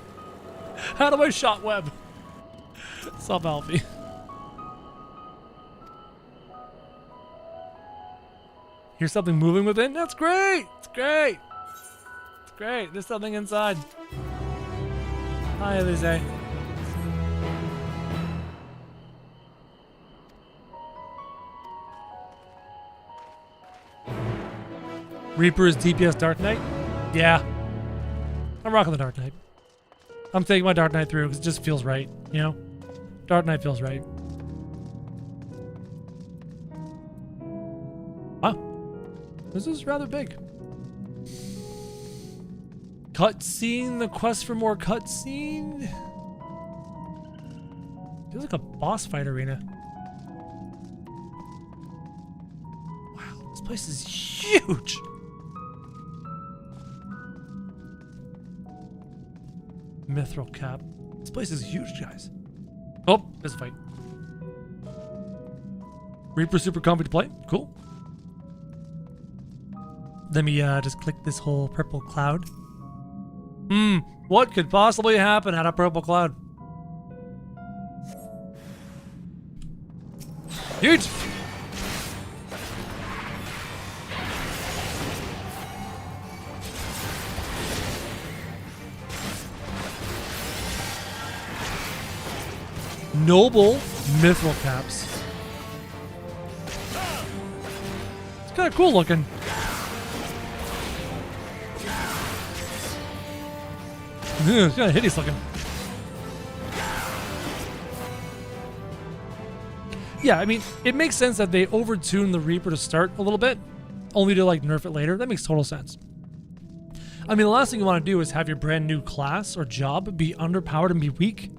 How do I shot web? Sup, Alfie. Here's something moving within? That's great! It's great! It's great. There's something inside. Hi, Eorzea. Reaper is DPS Dark Knight? Yeah. I'm rocking the Dark Knight. I'm taking my Dark Knight through because it just feels right, you know? Dark Knight feels right. Wow. This is rather big. Cutscene, the quest for more cutscene. Feels like a boss fight arena. Wow, this place is huge. Mithril cap. This place is huge, guys. Oh, there's a fight. Reaper super comfy to play. Cool. Let me just click this whole purple cloud. What could possibly happen at a purple cloud? Huge! Noble mithril caps. It's kind of cool looking. It's kind of hideous looking. Yeah, I mean, it makes sense that they overtune the Reaper to start a little bit, only to like nerf it later. That makes total sense. I mean, the last thing you want to do is have your brand new class or job be underpowered and be weak.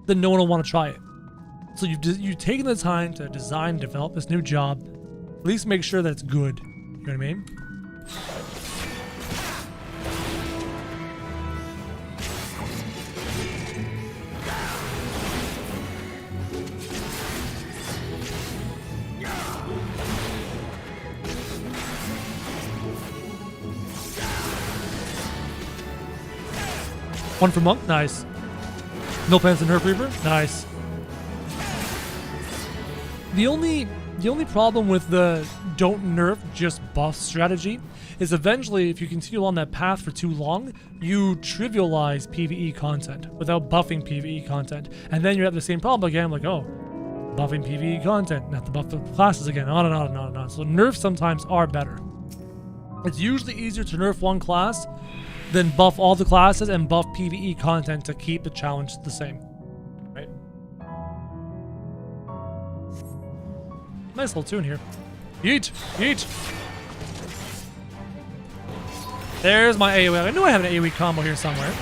Then no one will want to try it. So you've taken the time to design and develop this new job. At least make sure that it's good. You know what I mean? One for Monk, nice. No plans to nerf Reaper, nice. The only problem with the don't nerf just buff strategy is eventually if you continue on that path for too long, you trivialize PvE content without buffing PvE content. And then you have the same problem again, like, oh, buffing PvE content, and have to buff the classes again, on and on and on and on. So nerfs sometimes are better. It's usually easier to nerf one class than buff all the classes and buff PvE content to keep the challenge the same. Right? Nice little tune here. Yeet! Yeet! There's my AoE. I knew I had an AoE combo here somewhere.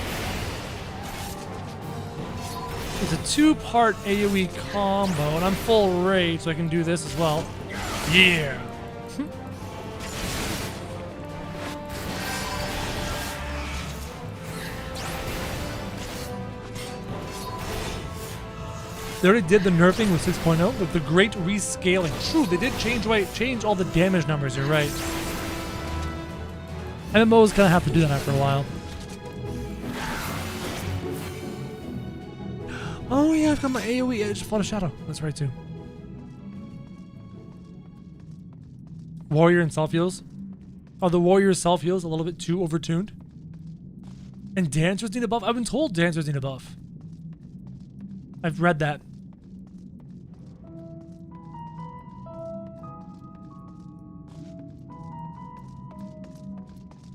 It's a 2-part AoE combo, and I'm full rage, so I can do this as well. Yeah! They already did the nerfing with 6.0, with the great rescaling. True, they did change all the damage numbers, you're right. MMOs kind of have to do that after a while. Oh yeah, I've got my AoE Edge Flood of Shadow. That's right too. Warrior and self-heals. Are the Warrior's self-heals a little bit too overtuned? And Dancers need a buff? I've been told Dancers need a buff. I've read that.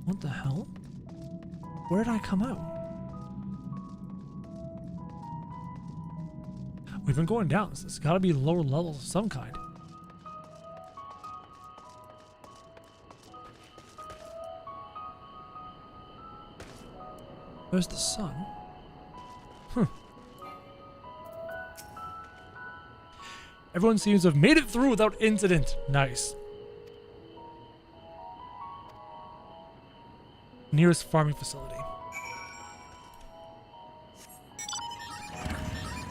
What the hell? Where did I come out? We've been going down. So it's got to be lower levels of some kind. Where's the sun? Everyone seems to have made it through without incident. Nice. Nearest farming facility.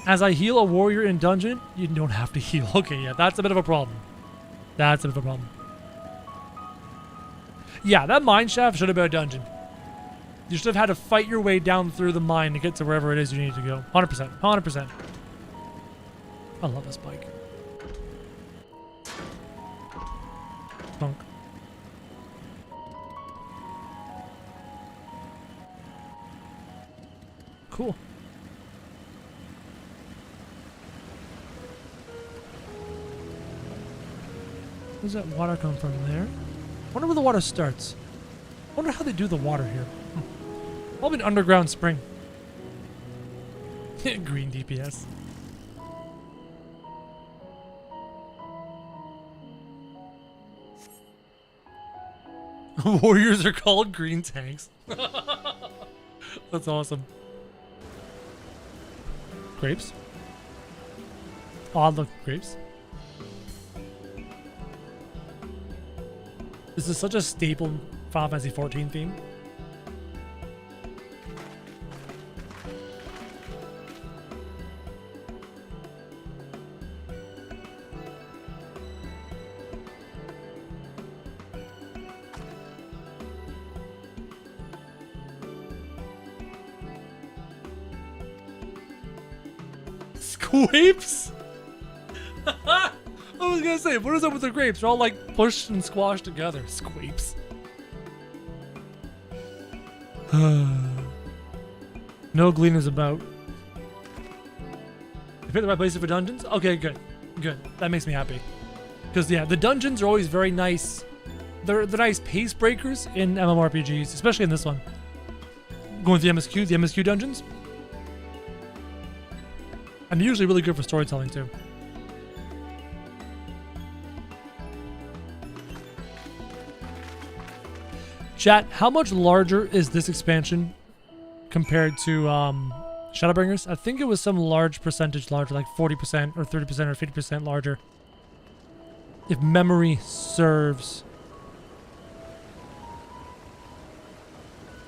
As I heal a warrior in dungeon, you don't have to heal. Okay, yeah, that's a bit of a problem. That's a bit of a problem. Yeah, that mine shaft should have been a dungeon. You should have had to fight your way down through the mine to get to wherever it is you need to go. 100%. 100%. I love this bike. Punk. Cool. Where's that water come from there? I wonder where the water starts. I wonder how they do the water here. Probably an underground spring. Green DPS. Warriors are called green tanks. That's awesome. Grapes. Odd look grapes. This is such a staple Final Fantasy XIV theme. Grapes? I was gonna say, what is up with the grapes? They're all like pushed and squashed together. Squapes. No gleaners about. You pick the right places for dungeons? Okay, good. Good. That makes me happy. Because yeah, the dungeons are always very nice. They're nice pace breakers in MMORPGs, especially in this one. Going with the MSQ dungeons. And they're usually really good for storytelling too. Chat, how much larger is this expansion compared to Shadowbringers? I think it was some large percentage larger, like 40% or 30% or 50% larger. If memory serves.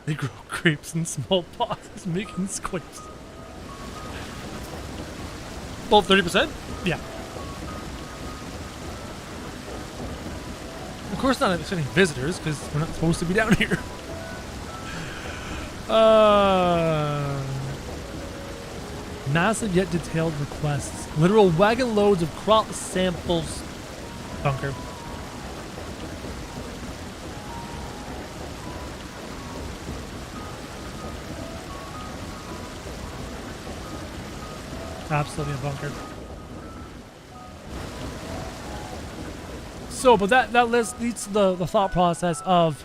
They grow grapes in small pots, making squares. Well, 30%? Yeah. Of course not accepting visitors, because we're not supposed to be down here. Massive yet detailed requests. Literal wagon loads of crop samples. Bunker. Absolutely a bunker. So, but that leads to the thought process of,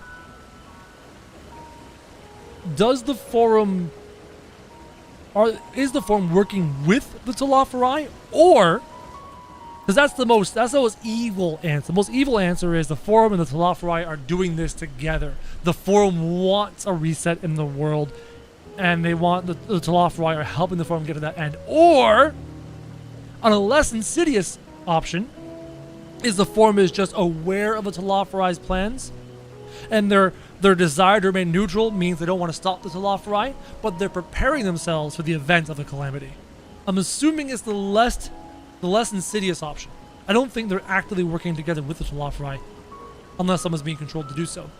does the forum, is the forum working with the Telophori, or Because that's the most evil answer. The most evil answer is the Forum and the Telophori are doing this together. The Forum wants a reset in the world, and they want the Telophori are helping the Forum get to that end. Or, on a less insidious option, is the Forum is just aware of the Telophori's plans, and their desire to remain neutral means they don't want to stop the Telophori, but they're preparing themselves for the event of the calamity. I'm assuming it's the less insidious option. I don't think they're actively working together with the Telophori, unless someone's being controlled to do so.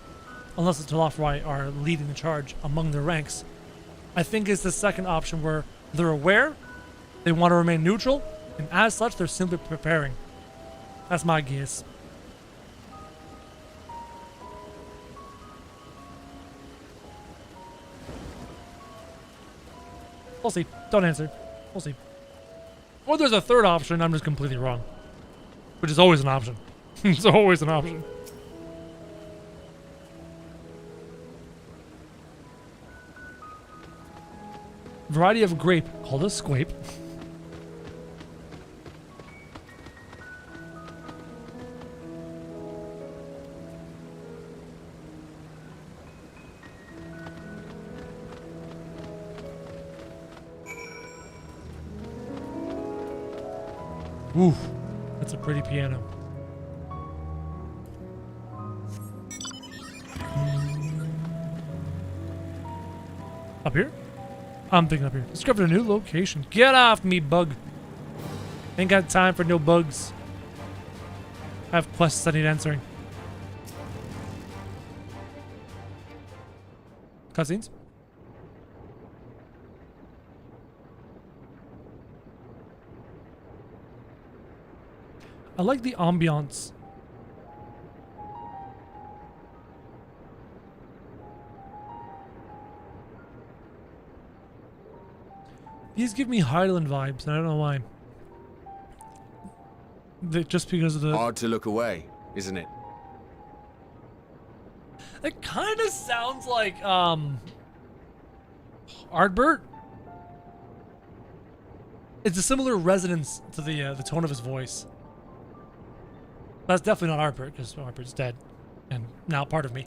Unless the Telophori are leading the charge among their ranks. I think it's the second option where they're aware, they want to remain neutral, and as such, they're simply preparing. That's my guess. We'll see. Don't answer. We'll see. Or there's a third option, I'm just completely wrong. Which is always an option. It's always an option. Variety of grape, called a squape. Ooh, that's a pretty piano. Up here? I'm thinking up here. Discovered a new location. Get off me, bug. Ain't got time for no bugs. I have quests I need answering. Cutscenes? I like the ambiance. These give me Hydaelyn vibes, and I don't know why. Just because of the... Hard to look away, isn't it? It kind of sounds like, Ardbert. It's a similar resonance to the tone of his voice. That's definitely not Ardbert, because Ardbert's dead, and now part of me.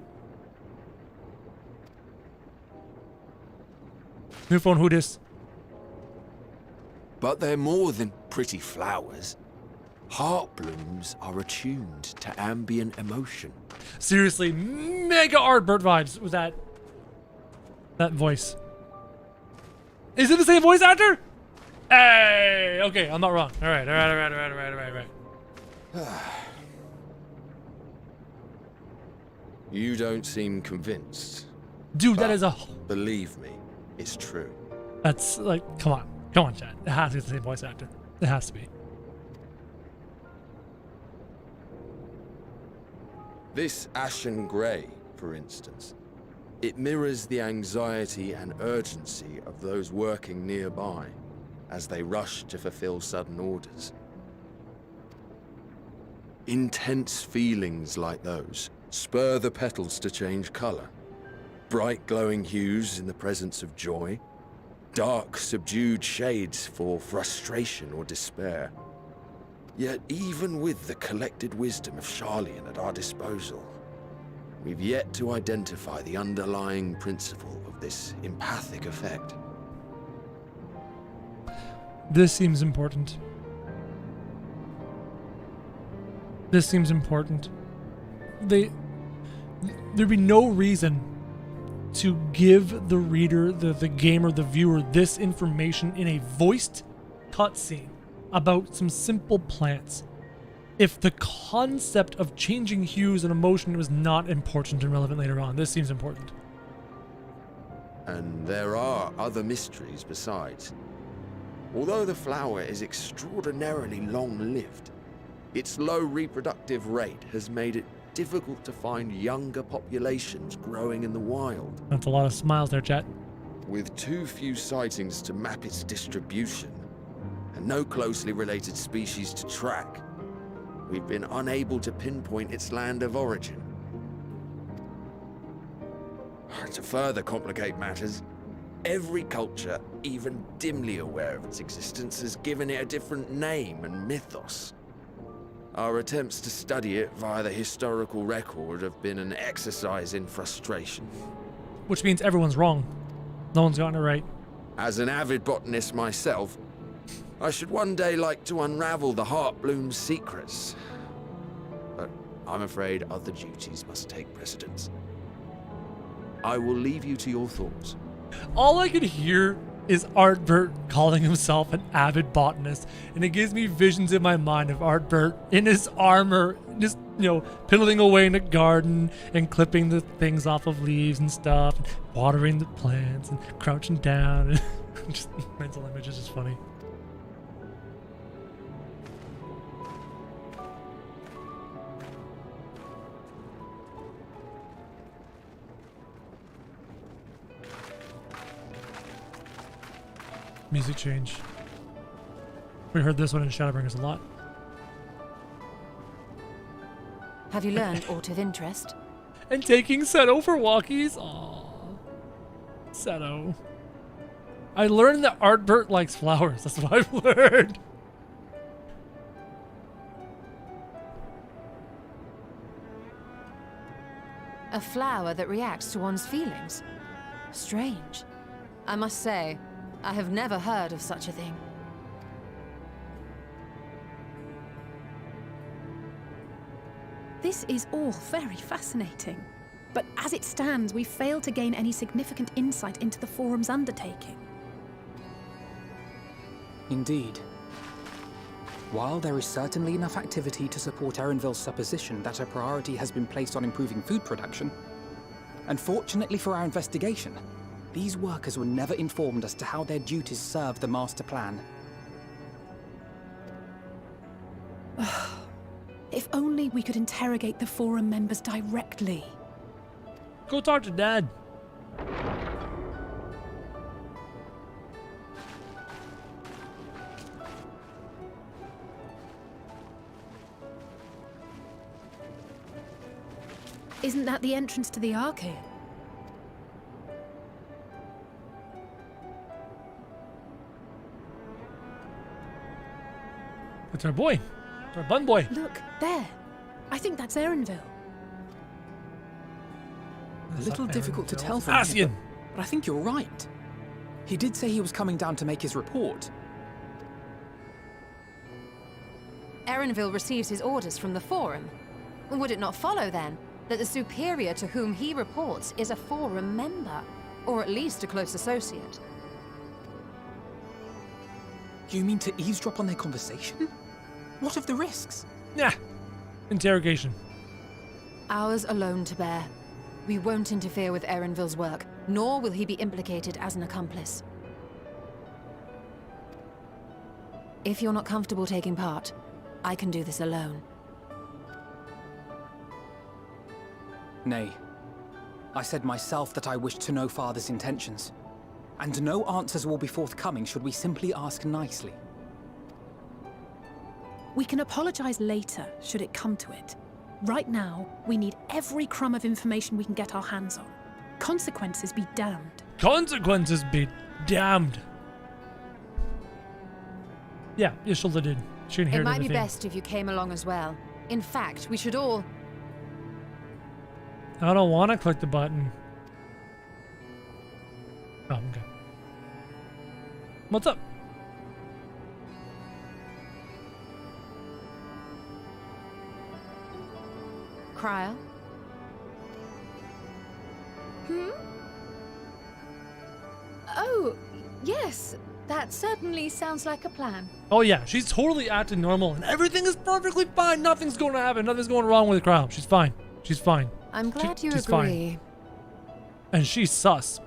New phone, who dis? But they're more than pretty flowers. Heart blooms are attuned to ambient emotion. Seriously, mega Ardbert vibes with that voice. Is it the same voice actor? Hey, okay, I'm not wrong. All right. You don't seem convinced. Dude, that is a... Believe me, it's true. That's like, come on, Chad. It has to be the same voice actor. It has to be. This ashen grey, for instance, it mirrors the anxiety and urgency of those working nearby as they rush to fulfill sudden orders. Intense feelings like those spur the petals to change colour. Bright glowing hues in the presence of joy, dark subdued shades for frustration or despair. Yet even with the collected wisdom of Sharlayan at our disposal, we've yet to identify the underlying principle of this empathic effect. This seems important. This seems important. There'd be no reason to give the reader, the gamer, the viewer, this information in a voiced cutscene about some simple plants if the concept of changing hues and emotion was not important and relevant later on. This seems important. And there are other mysteries besides. Although the flower is extraordinarily long-lived, its low reproductive rate has made it difficult to find younger populations growing in the wild. That's a lot of smiles there, chat. With too few sightings to map its distribution, and no closely related species to track, we've been unable to pinpoint its land of origin. To further complicate matters, every culture, even dimly aware of its existence, has given it a different name and mythos. Our attempts to study it via the historical record have been an exercise in frustration. Which means everyone's wrong. No one's gotten it right. As an avid botanist myself, I should one day like to unravel the Heartbloom's secrets. But I'm afraid other duties must take precedence. I will leave you to your thoughts. All I could hear is Artbert calling himself an avid botanist, and it gives me visions in my mind of Artbert in his armor, just, piddling away in a garden and clipping the things off of leaves and stuff, and watering the plants and crouching down. And just mental images is funny. Music change. We heard this one in Shadowbringers a lot. Have you learned aught of interest? And taking Seto for walkies? Aww. Seto. I learned that Artbert likes flowers. That's what I've learned. A flower that reacts to one's feelings? Strange. I must say, I have never heard of such a thing. This is all very fascinating. But as it stands, we fail to gain any significant insight into the Forum's undertaking. Indeed. While there is certainly enough activity to support Erenville's supposition that a priority has been placed on improving food production, unfortunately for our investigation, these workers were never informed as to how their duties serve the master plan. If only we could interrogate the Forum members directly. Go talk to Dad. Isn't that the entrance to the arcade? It's our boy. It's our bun boy. Look, there. I think that's Erenville. A little difficult to tell from Ascian. here, but I think you're right. He did say he was coming down to make his report. Erenville receives his orders from the Forum. Would it not follow, then, that the superior to whom he reports is a Forum member, or at least a close associate? You mean to eavesdrop on their conversation? What of the risks? Yeah. Interrogation. Ours alone to bear. We won't interfere with Erenville's work, nor will he be implicated as an accomplice. If you're not comfortable taking part, I can do this alone. Nay. I said myself that I wished to know Father's intentions. And no answers will be forthcoming should we simply ask nicely. We can apologize later, should it come to it. Right now, we need every crumb of information we can get our hands on. Consequences be damned. Consequences be damned. Yeah, Ishilda did. She inherited It might be everything. best if you came along as well. In fact, we should all... I don't want to click the button. Oh, okay. What's up? Cryo? Oh, yes. That certainly sounds like a plan. Oh yeah, she's totally acting normal and everything is perfectly fine. Nothing's going to happen. Nothing's going wrong with the crowd. She's fine. She's fine. I'm glad you she's agree. fine. And she's sus.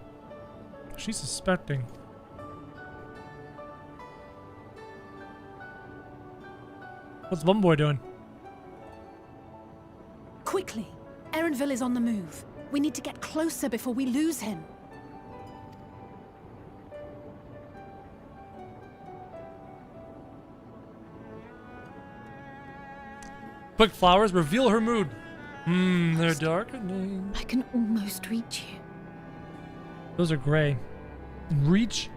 She's suspecting. What's Bumboy doing? Quickly! Erenville is on the move. We need to get closer before we lose him. Quick flowers reveal her mood. They're darkening. I can almost reach you. Those are gray. Reach?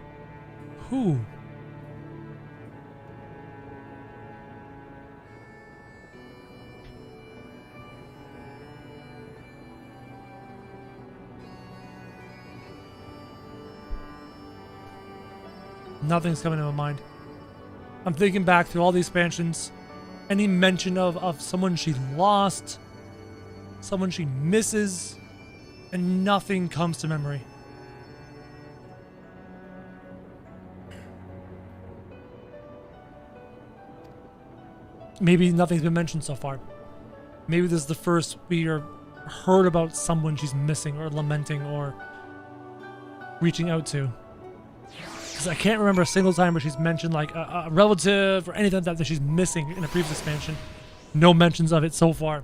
Who? Nothing's coming to my mind. I'm thinking back through all the expansions. Any mention of someone she lost, someone she misses, and nothing comes to memory. Maybe nothing's been mentioned so far. Maybe this is the first we heard about someone she's missing or lamenting or reaching out to. Because I can't remember a single time where she's mentioned like a relative or anything like that she's missing in a previous expansion. No mentions of it so far.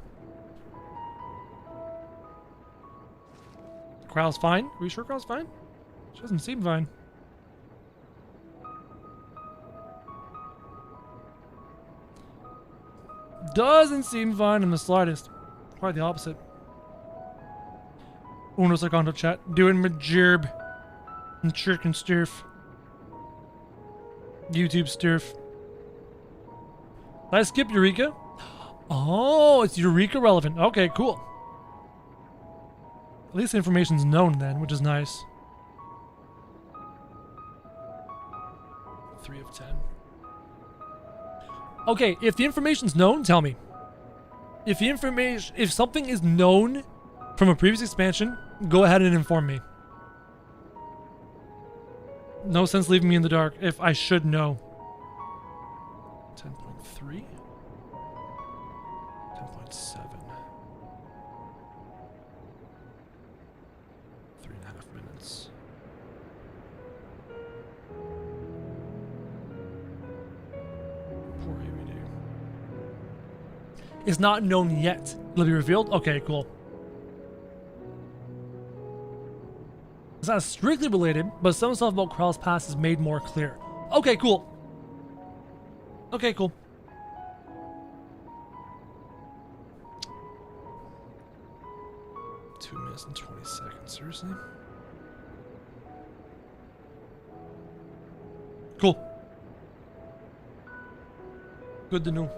Krau's fine? Are we sure Krau's fine? She doesn't seem fine. Doesn't seem fine in the slightest. Quite the opposite. Uno segundo chat. Doing my gerb. And chicken sturf. YouTube sturf. Did I skip Eureka? Oh, it's Eureka relevant. Okay, cool. At least the information's known then, which is nice. 3 of 10. Okay, if the information's known, tell me. If something is known from a previous expansion, go ahead and inform me. No sense leaving me in the dark if I should know. 10.3? 10.7. 3.5 minutes. Poor AVD. It's not known yet. Will it be revealed? Okay, cool. It's not strictly related, but some stuff about Krau's past is made more clear. Okay, cool. Okay, cool. Two minutes and 20 seconds, seriously? Cool. Good to know.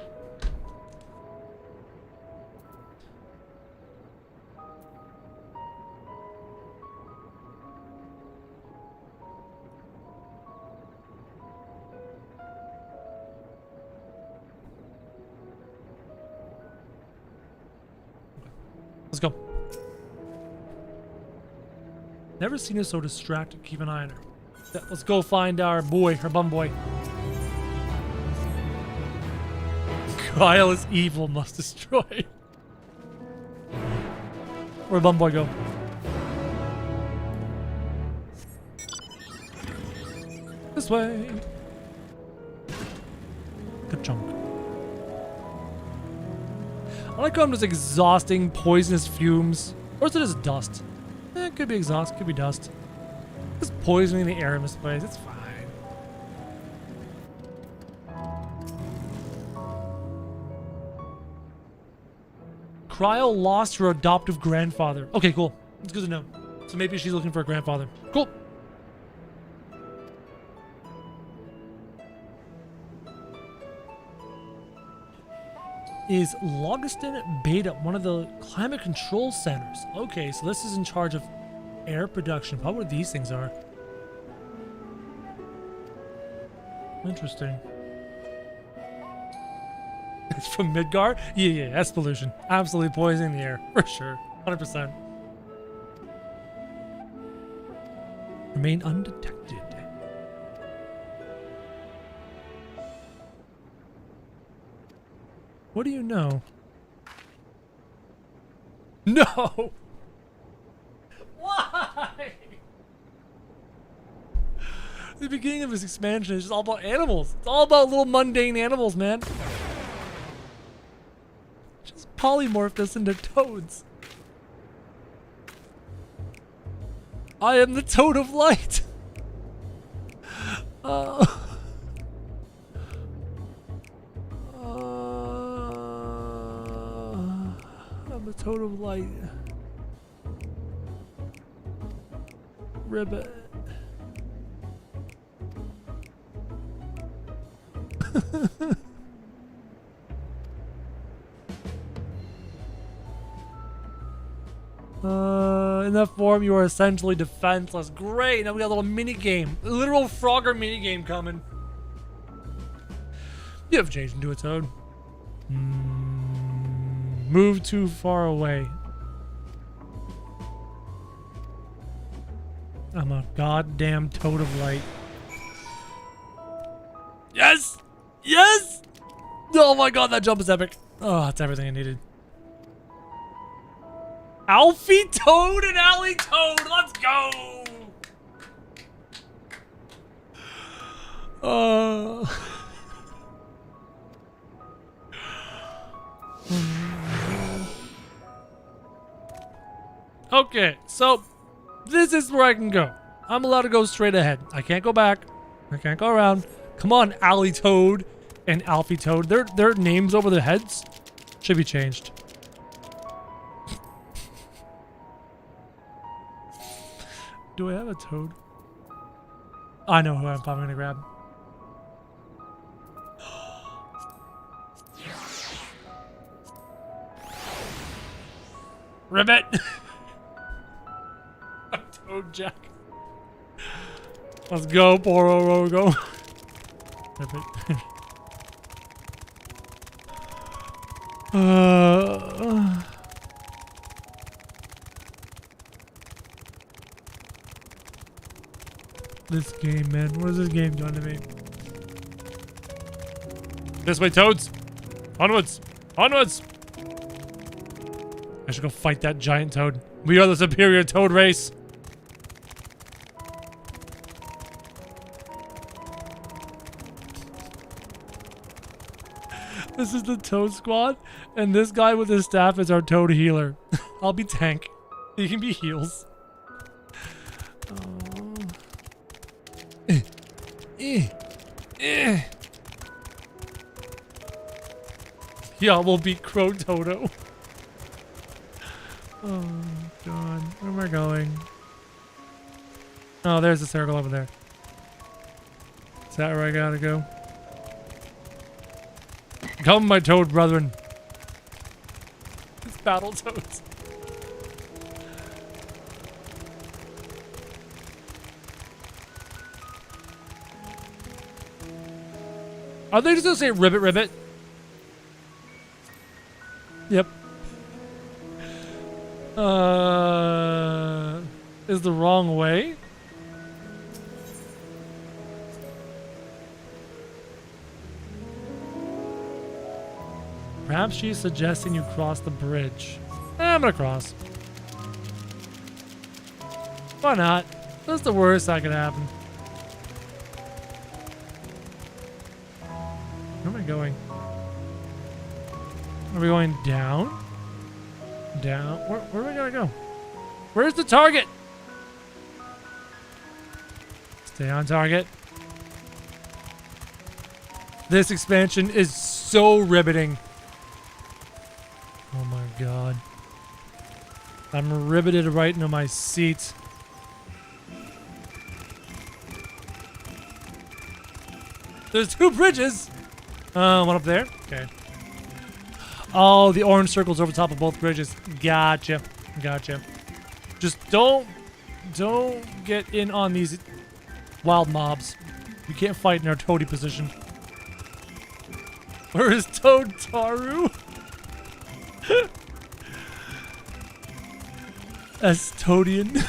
Let's go. Never seen her so distracted. Keep an eye on her. Yeah, let's go find our boy, our bum boy. Kyle is evil, must destroy. Where'd bum boy go? This way. Good chunk. I like how I'm just exhausting poisonous fumes. Or is it just dust? It could be exhaust, could be dust. Just poisoning the air in this place, it's fine. Cryo lost her adoptive grandfather. Okay, cool. It's good to know. So maybe she's looking for a grandfather. Cool. Is Logiston Beta one of the climate control centers? Okay, so this is in charge of air production. Probably what these things are. Interesting. It's from Midgard? Yeah, that's pollution. Absolutely poisoning the air, for sure. 100%. Remain undetected. What do you know? No! Why? The beginning of this expansion is just all about animals. It's all about little mundane animals, man. Just polymorphed us into toads. I am the toad of light. I'm a toad of light. Ribbit. In that form, you are essentially defenseless. Great. Now we got a little mini game, a literal Frogger mini game coming. You have changed into a toad. Move too far away. I'm a goddamn toad of light. Yes! Yes! Oh my god, that jump is epic. Oh, that's everything I needed. Alfie Toad and Allie Toad, let's go! Okay, so this is where I can go. I'm allowed to go straight ahead. I can't go back. I can't go around. Come on, Allie Toad and Alfie Toad. Their names over their heads should be changed. Do I have a toad? I know who I'm probably gonna grab. Ribbit! A toad jack. Let's go, Poro go. Ribbit. This game, man. What is this game doing to me? This way, toads! Onwards! Onwards! I should go fight that giant toad. We are the superior toad race. This is the toad squad, and this guy with his staff is our toad healer. I'll be tank. He can be heals. Yeah, we'll beat Crow Toto. Oh god, where am I going? Oh, there's the circle over there. Is that where I gotta go? Come, my toad brethren. It's battle toads. Are they just gonna say ribbit ribbit? Yep. Is the wrong way? Perhaps she's suggesting you cross the bridge. I'm gonna cross. Why not? That's the worst that could happen. Where am I going? Are we going down? Down? Where are we gonna go? Where's the target? Stay on target. This expansion is so riveting. Oh my god. I'm riveted right into my seat. There's two bridges. One up there. Okay. Oh, the orange circle's over top of both bridges. Gotcha. Gotcha. Just don't get in on these wild mobs. We can't fight in our toady position. Where is Toad Taru? Estodian.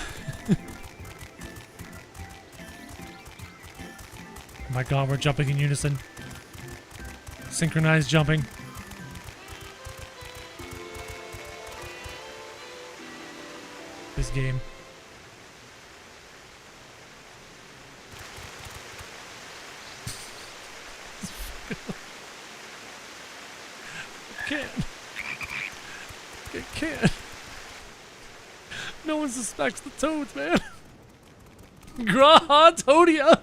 Oh my god, we're jumping in unison. Synchronized jumping. This game. I can't. No one suspects the toads, man. Graha Toadia.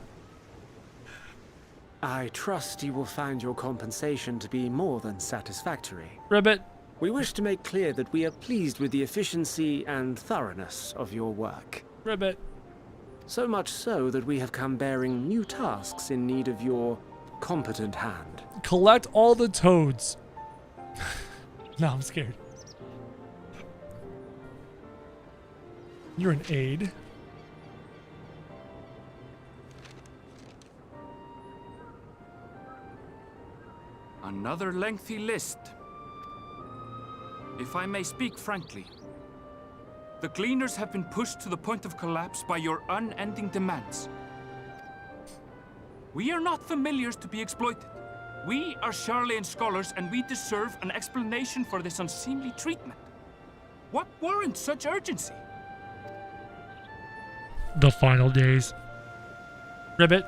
I trust you will find your compensation to be more than satisfactory. Ribbit. We wish to make clear that we are pleased with the efficiency and thoroughness of your work. Ribbit. So much so that we have come bearing new tasks in need of your competent hand. Collect all the toads. No, I'm scared. You're an aide. Another lengthy list. If I may speak frankly, the Gleaners have been pushed to the point of collapse by your unending demands. We are not familiars to be exploited. We are Sharlayan scholars, and we deserve an explanation for this unseemly treatment. What warrants such urgency? The final days. Ribbit.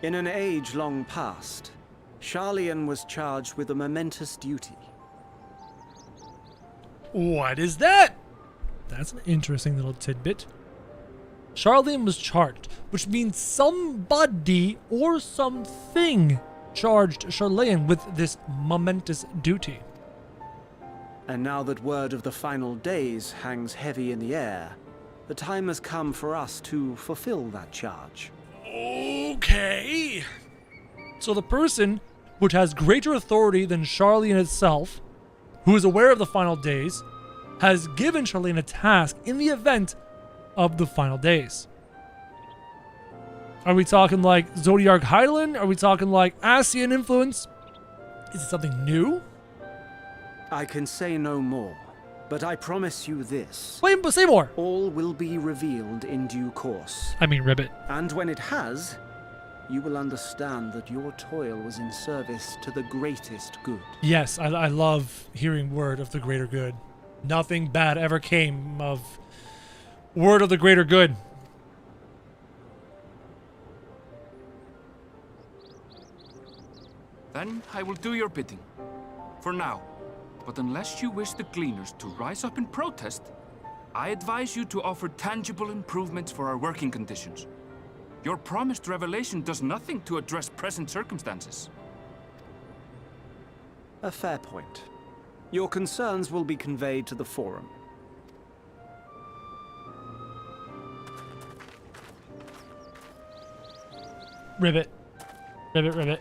In an age long past, Sharlayan was charged with a momentous duty. What is that? That's an interesting little tidbit. Sharlayan was charged, which means somebody or something charged Sharlayan with this momentous duty. And now that word of the final days hangs heavy in the air, the time has come for us to fulfill that charge. Okay. So the person which has greater authority than Sharlayan itself, who is aware of the final days, has given Sharlayan a task in the event of the final days. Are we talking like Zodiarch Hydaelyn? Are we talking like Asian influence? Is it something new? I can say no more, but I promise you this. Wait, but say more. All will be revealed in due course. Ribbit. And when it has, you will understand that your toil was in service to the greatest good. Yes, I love hearing word of the greater good. Nothing bad ever came of word of the greater good. Then I will do your bidding. For now. But unless you wish the Gleaners to rise up in protest, I advise you to offer tangible improvements for our working conditions. Your promised revelation does nothing to address present circumstances. A fair point. Your concerns will be conveyed to the Forum. Ribbit.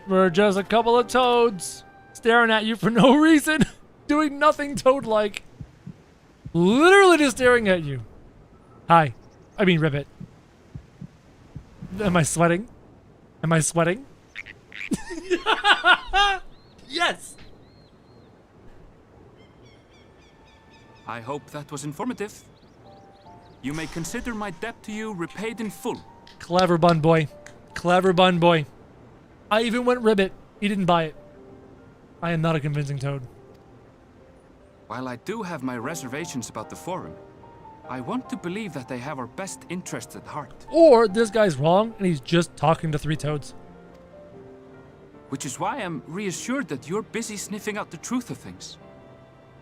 We're just a couple of toads staring at you for no reason. Doing nothing toad-like. Literally just staring at you. Ribbit. Am I sweating? Yes! I hope that was informative. You may consider my debt to you repaid in full. Clever bun boy. I even went Ribbit. He didn't buy it. I am not a convincing toad. While I do have my reservations about the Forum, I want to believe that they have our best interests at heart. Or this guy's wrong and he's just talking to three toads. Which is why I'm reassured that you're busy sniffing out the truth of things.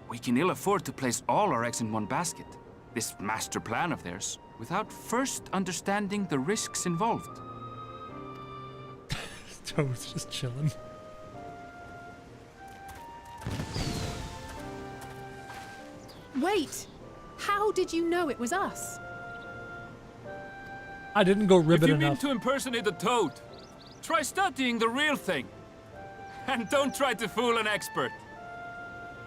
We can ill afford to place all our eggs in one basket, this master plan of theirs, without first understanding the risks involved. Toad's just chilling. Wait! How did you know it was us? I didn't go Ribbit If you enough. mean to impersonate a toad, try studying the real thing. And don't try to fool an expert.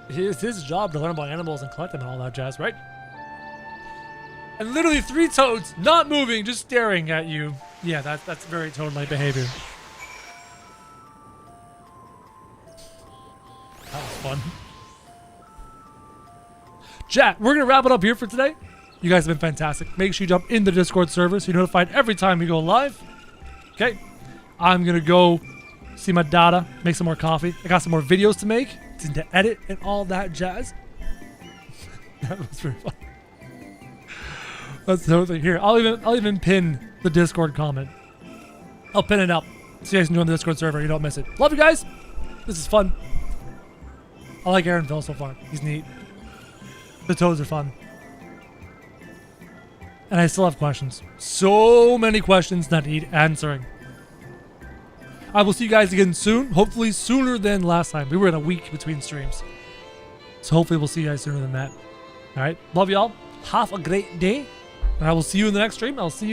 It's his job to learn about animals and collect them and all that jazz, right? And literally three toads, not moving, just staring at you. Yeah, that's very toad-like behavior. That was fun. Chat, we're going to wrap it up here for today. You guys have been fantastic. Make sure you jump in the Discord server so you're notified every time we go live. Okay. I'm going to go see my data, make some more coffee. I got some more videos to make, to edit, and all that jazz. That was very fun. That's totally here. I'll even pin the Discord comment. I'll pin it up so you guys can join the Discord server. You don't miss it. Love you guys. This is fun. I like Aaronville so far. He's neat. The toads are fun. And I still have questions. So many questions that need answering. I will see you guys again soon. Hopefully sooner than last time. We were in a week between streams. So hopefully we'll see you guys sooner than that. Alright. Love y'all. Have a great day. And I will see you in the next stream. I'll see you.